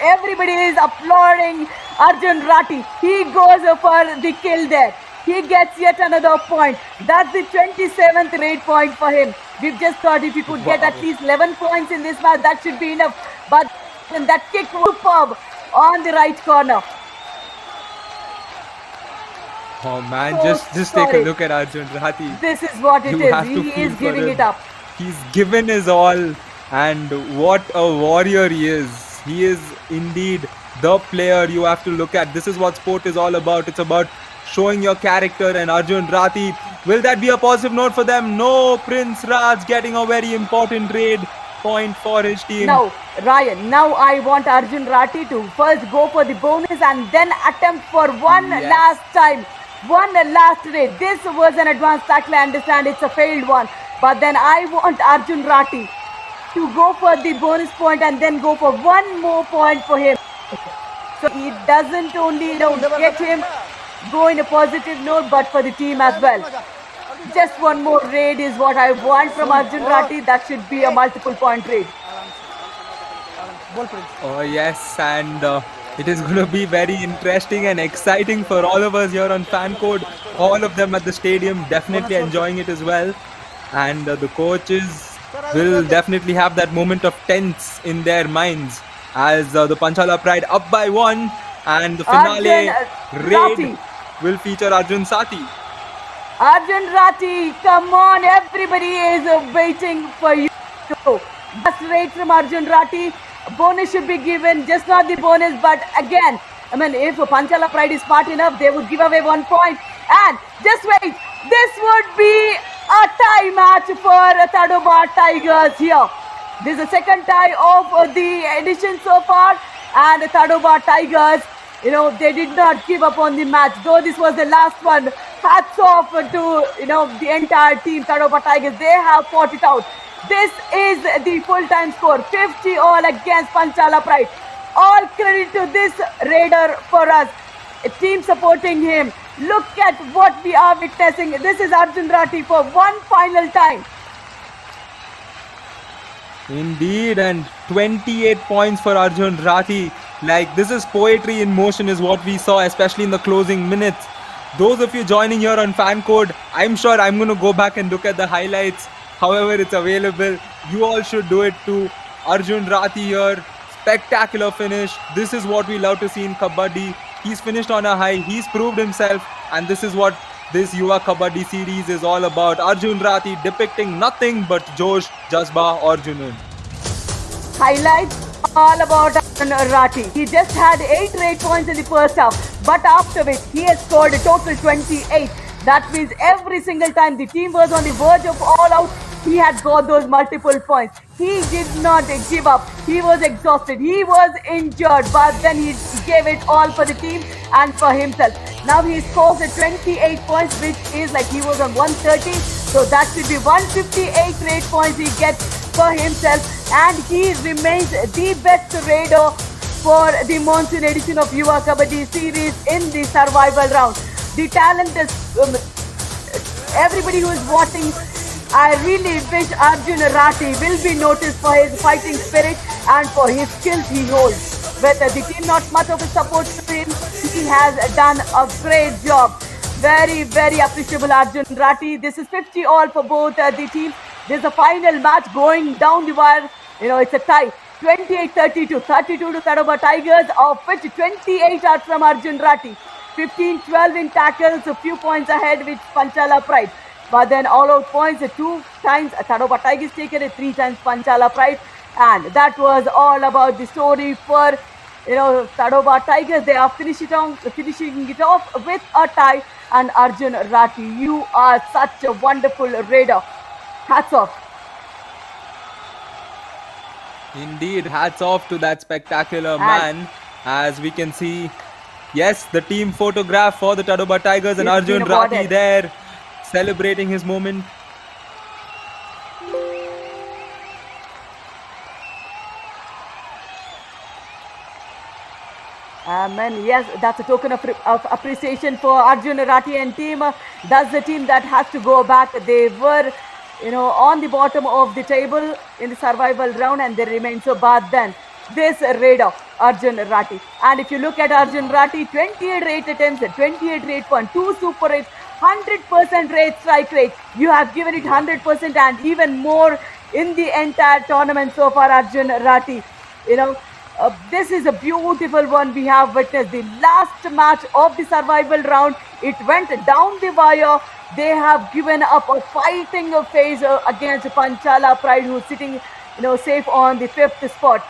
everybody is applauding Arjun Rathi. He goes for the kill there. He gets yet another point. That's the 27th raid point for him. We've just thought if he could get at least 11 points in this match, that should be enough. But then that kick was superb on the right corner. Oh man, So just take sorry. a look at Arjun Rathi. This is what it You is. have to He feel is for giving him. it up. He's given his all, and what a warrior he is. He is indeed the player you have to look at. This is what sport is all about. It's about showing your character, and Arjun Rathi, will that be a positive note for them? No, Prince Raj getting a very important raid point for his team. Now, Ryan, now I want Arjun Rathi to first go for the bonus and then attempt for one Yes. last time. One last raid. This was an advanced tackle. I understand it's a failed one. But then I want Arjun Rathi to go for the bonus point and then go for one more point for him. So he doesn't only get him go in a positive note, but for the team as well. Just one more raid is what I want from Arjun Rathi. That should be a multiple point raid. Ball Prince. Oh yes, and it is going to be very interesting and exciting for all of us here on Fan Code. All of them at the stadium definitely enjoying it as well. And the coaches will definitely have that moment of tense in their minds, as the Panchala Pride up by 1, and the finale Arjun raid Rathi. will feature Arjun Sathi. Arjun Rathi, come on, everybody is waiting for you. That's right from Arjun Rathi. Bonus should be given, just not the bonus, but again, I mean, if Panchala Pride is smart enough, they would give away 1 point. And just wait, this would be a tie match for Tadoba Tigers here. This is the second tie of the edition so far, and the Tadoba Tigers, they did not give up on the match. Though this was the last one, hats off to the entire team, Tadoba Tigers. They have fought it out. This is the full-time score, 50 all against Panchala Pride. All credit to this raider for us. a team supporting him. Look at what we are witnessing. This is Arjun Rathi for one final time. Indeed, and 28 points for Arjun Rathi. Like, this is poetry in motion is what we saw, especially in the closing minutes. Those of you joining here on Fan Code, I'm sure I'm going to go back and look at the highlights. However, it's available. You all should do it too. Arjun Rathi here. Spectacular finish. This is what we love to see in Kabaddi. He's finished on a high. He's proved himself. And this is what this Yuva Kabaddi series is all about. Arjun Rathi depicting nothing but Josh, Jazba or Junoon. Highlights all about Arjun Rathi. He just had 8 rate points in the first half, but after which he has scored a total 28. That means every single time the team was on the verge of all out, he had got those multiple points. He did not give up. He was exhausted. He was injured, but then he gave it all for the team and for himself. Now he scores a 28 points, which is like he was on 130. So that should be 158 rate points he gets for himself, and he remains the best raider for the monsoon edition of Yuva Kabaddi series in the survival round. The talent is everybody who is watching. I really wish Arjun Rathi will be noticed for his fighting spirit and for his skills he holds. With the team not much of a support to him, he has done a great job. Very, very appreciable Arjun Rathi. This is 50 all for both the teams. This is a final match going down the wire. It's a tie. 28-32. 32 to Tadoba Tigers, of which 28 are from Arjun Rathi. 15-12 in tackles, a few points ahead with Panchala Pride. But then all out points, 2 times Tadoba Tigers taken it, 3 times Panchala Pride. And that was all about the story for Tadoba Tigers. They are finishing it off with a tie. And Arjun Rathi, you are such a wonderful raider. Hats off. Indeed, hats off to that spectacular man. As we can see, yes, the team photograph for the Tadoba Tigers and Arjun Rathi there celebrating his moment. And yes, that's a token of appreciation for Arjun Rathi and team. That's the team that has to go back. They were, on the bottom of the table in the survival round, and they remain so. But then this raider, Arjun Rathi. And if you look at Arjun Rathi, 28 rate attempts, 28 rate point, 2 super rates, 100% rate strike rate. You have given it 100% and even more in the entire tournament so far, Arjun Rathi. This is a beautiful one we have witnessed. The last match of the survival round, it went down the wire. They have given up a fighting phase against Panchala Pride, who's sitting, safe on the 5th spot.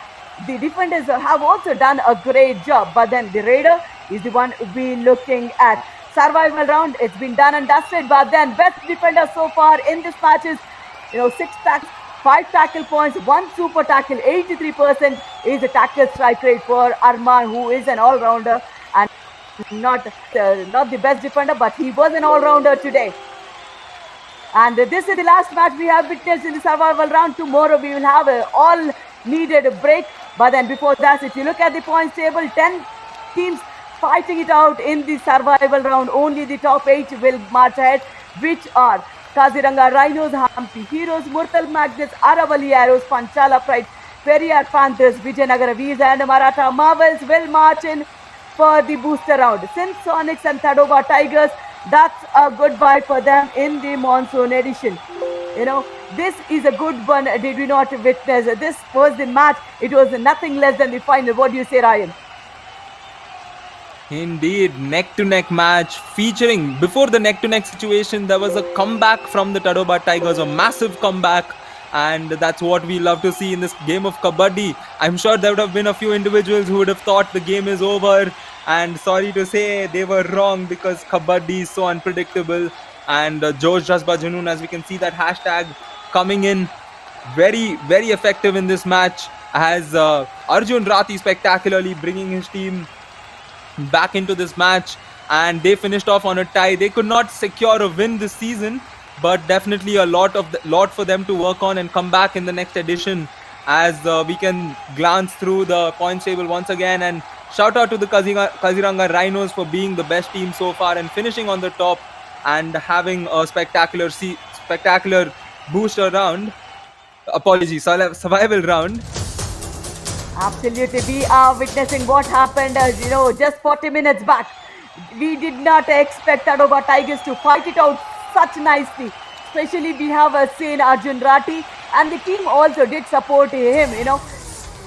The defenders have also done a great job, but then the raider is the one we're looking at. Survival round, it's been done and dusted, but then best defender so far in this match is, 6 tackles, 5 tackle points, 1 super tackle, 83% is the tackle strike rate for Arman, who is an all-rounder and not the best defender, but he was an all-rounder today. And this is the last match we have witnessed in the survival round. Tomorrow we will have an all-needed break, but then before that, if you look at the points table, 10 teams fighting it out in the survival round. Only the top 8 will march ahead, which are Kaziranga Rhinos, Hampi Heroes, Murtal Magnets, Aravali Arrows, Panchala Pride, Periyar Panthers, Vijayanagara Visa and Maratha Marvels will march in for the booster round. Since Sonics and Tadoba Tigers, that's a goodbye for them in the monsoon edition. This is a good one. Did we not witness? This was the match. It was nothing less than the final. What do you say, Ryan? Indeed, neck-to-neck match featuring, before the neck-to-neck situation, there was a comeback from the Tadoba Tigers, a massive comeback, and that's what we love to see in this game of Kabaddi. I'm sure there would have been a few individuals who would have thought the game is over, and sorry to say they were wrong, because Kabaddi is so unpredictable. And Josh Jasba Junoon, as we can see that hashtag coming in very, very effective in this match, as Arjun Rathi spectacularly bringing his team back into this match, and they finished off on a tie. They could not secure a win this season, but definitely a lot for them to work on and come back in the next edition, as we can glance through the points table once again. And Shout out to the Kaziranga Rhinos for being the best team so far and finishing on the top and having a spectacular booster round. Apologies, survival round. Absolutely. We are witnessing what happened, just 40 minutes back. We did not expect Tadoba Tigers to fight it out such nicely. Especially we have seen Arjun Rati and the team also did support him,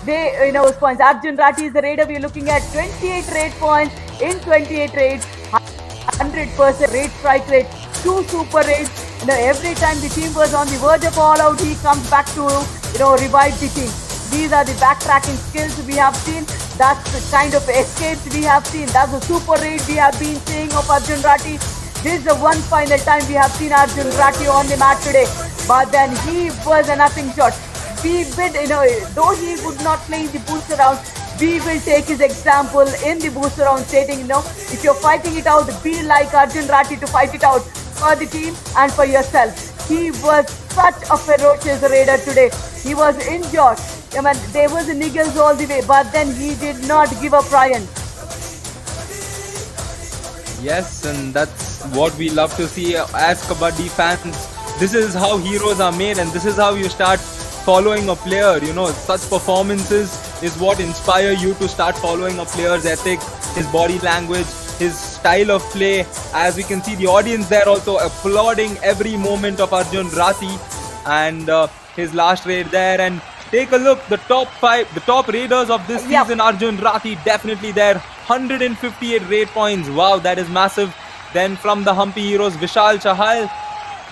They, those points. Arjun Rati is the raider. We're looking at 28 raid points in 28 raids, 100% raid strike rate, 2 super raids. Every time the team was on the verge of all out, he comes back to, revive the team. These are the backtracking skills we have seen. That's the kind of escapes we have seen. That's the super raid we have been seeing of Arjun Rati. This is the one final time we have seen Arjun Rati on the mat today. But then he was a nothing shot. We will, though he would not play in the booster round, we will take his example in the booster round, stating, if you're fighting it out, be like Arjun Rati to fight it out for the team and for yourself. He was such a ferocious raider today. He was injured. There was niggles all the way, but then he did not give up, Ryan. Yes, and that's what we love to see as Kabaddi fans. This is how heroes are made, and this is how you start following a player. Such performances is what inspire you to start following a player's ethic, his body language, his style of play. As we can see, the audience there also applauding every moment of Arjun Rati and his last raid there. And take a look, the top raiders of this season, Arjun Rati definitely there, 158 raid points. Wow, that is massive. Then from the Humpy Heroes, Vishal Chahal,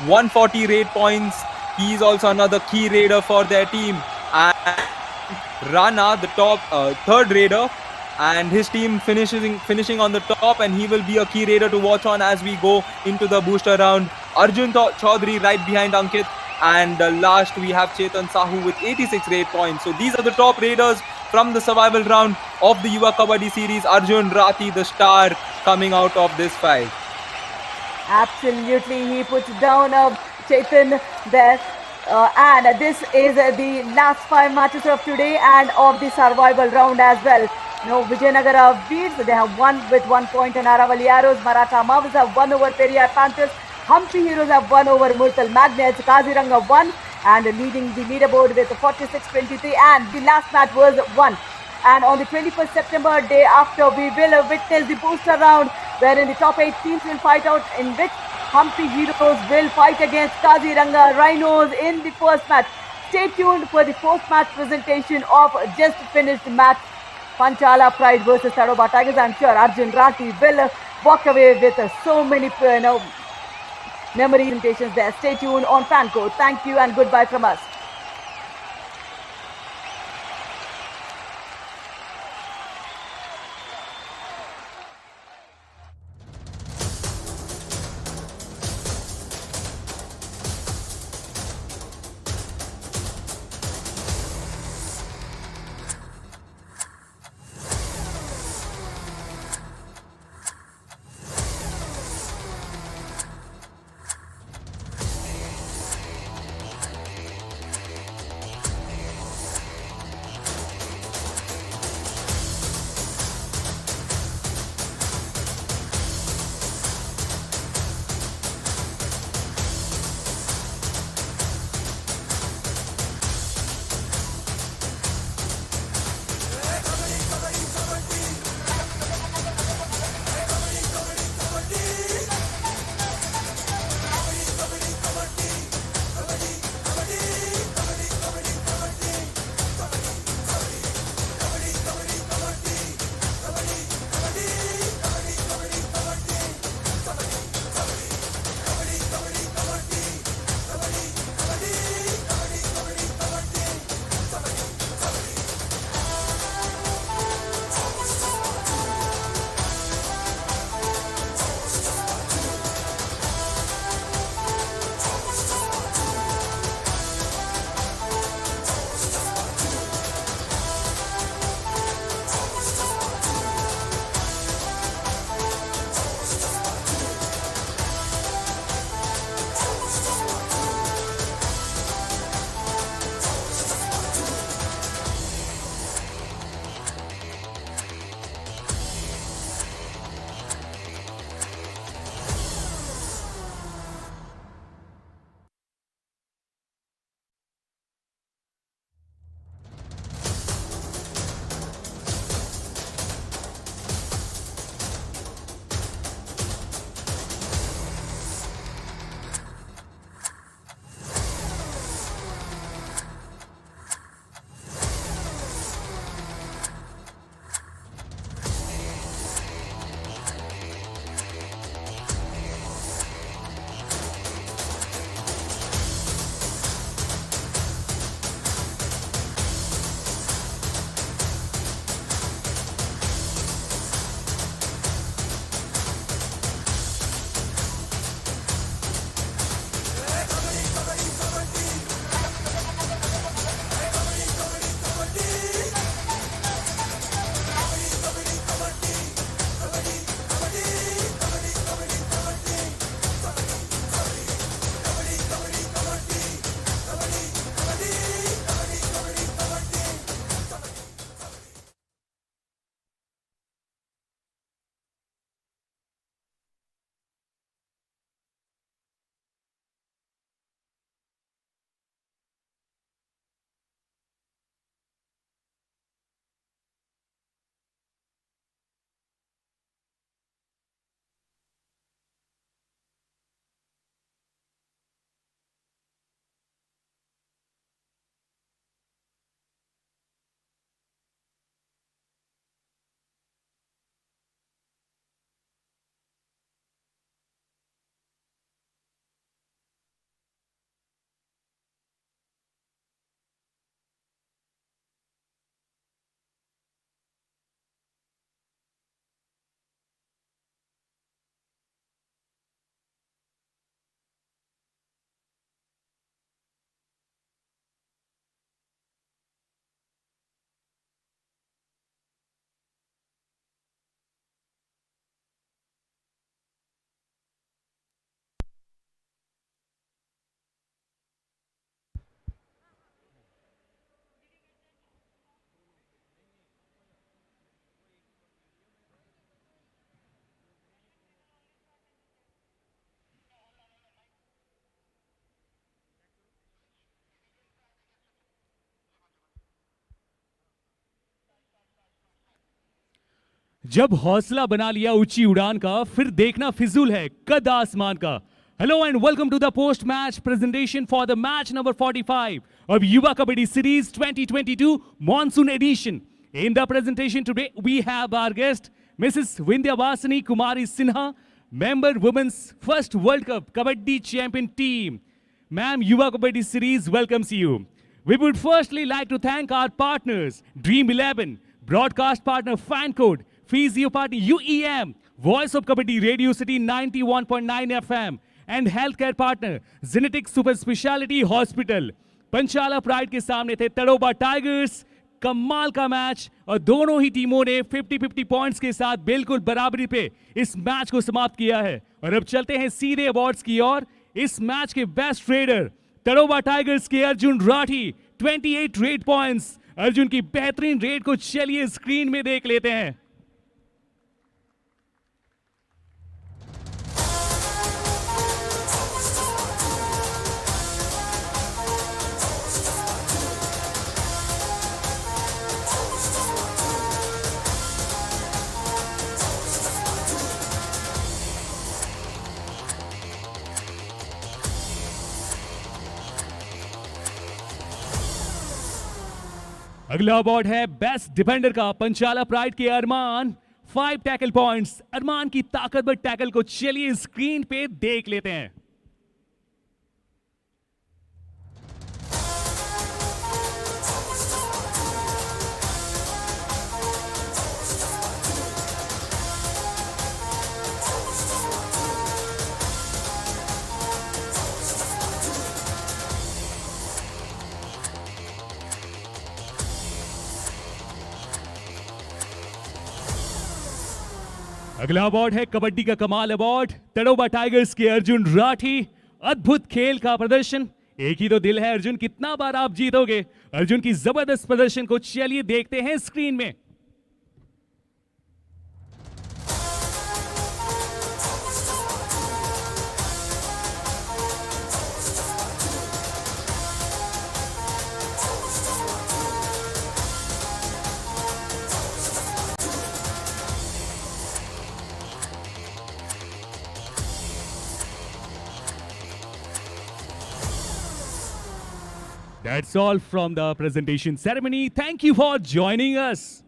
140 raid points. He's also another key raider for their team. And Rana, the top third raider, and his team finishing on the top, and he will be a key raider to watch on as we go into the booster round. Arjun Chaudhary right behind Ankit, and last we have Chetan Sahu with 86 raid points. So these are the top raiders from the survival round of the Yuva Kabaddi series. Arjun Rati, the star, coming out of this fight. Absolutely, he puts down Chetan there. And this is the last 5 matches of today and of the survival round as well. Vijayanagara Veers, they have won with 1 point, and Aravali Arrows, Maratha Marvels have won over Periyar Panthers, Humpy Heroes have won over Murtal Magnets, Kaziranga won and leading the leaderboard with 46-23, and the last match was won. And on the 21st September, day after, we will witness the booster round wherein the top 8 teams will fight out, in which Humpy Heroes will fight against Kaziranga Rhinos in the first match. Stay tuned for the post-match presentation of just finished match, Panchala Pride versus Tadoba Tigers. I'm sure Arjun Rati will walk away with so many memory presentations there. Stay tuned on Fanco. Thank you and goodbye from us. जब हौसला बना लिया ऊंची उड़ान का, फिर देखना फिजूल है कद आसमान का. Hello and welcome to the post-match presentation for the match number 45 of Yuva Kabaddi Series 2022 Monsoon Edition. In the presentation today, we have our guest, Mrs. Vindhyavasini Kumari Sinha, member Women's First World Cup Kabaddi Champion Team. Ma'am, Yuva Kabaddi Series welcomes you. We would firstly like to thank our partners, Dream 11, broadcast partner Fancode, Physio partner UEM, Voice of Kabaddi Radio City 91.9 FM, and healthcare partner Genetic Super Speciality Hospital. Panchala pride के सामने थे Tadoba tigers. कमाल का match और दोनों ही टीमों ने 50-50 points के साथ बिल्कुल बराबरी पे इस मैच को समाप्त किया है. और अब चलते हैं सीधे अवार्ड्स की ओर. इस मैच के बेस्ट रेडर तड़ोबा टाइगर्स के अर्जुन राठी, 28 रेड पॉइंट्स. अर्जुन की बेहतरीन रेड को चलिए स्क्रीन में देख लेते हैं. अगला अवार्ड है बेस्ट डिफेंडर का. पंचाला प्राइड के अरमान, 5 टैकल पॉइंट्स. अरमान की ताकतवर टैकल को चलिए स्क्रीन पे देख लेते हैं. अगला अवार्ड है कबड्डी का कमाल अवार्ड. तड़ोबा टाइगर्स के अर्जुन राठी, अद्भुत खेल का प्रदर्शन. एक ही तो दिल है अर्जुन, कितना बार आप जीतोगे. अर्जुन की जबरदस्त प्रदर्शन को चलिए देखते हैं स्क्रीन में. That's all from the presentation ceremony. Thank you for joining us.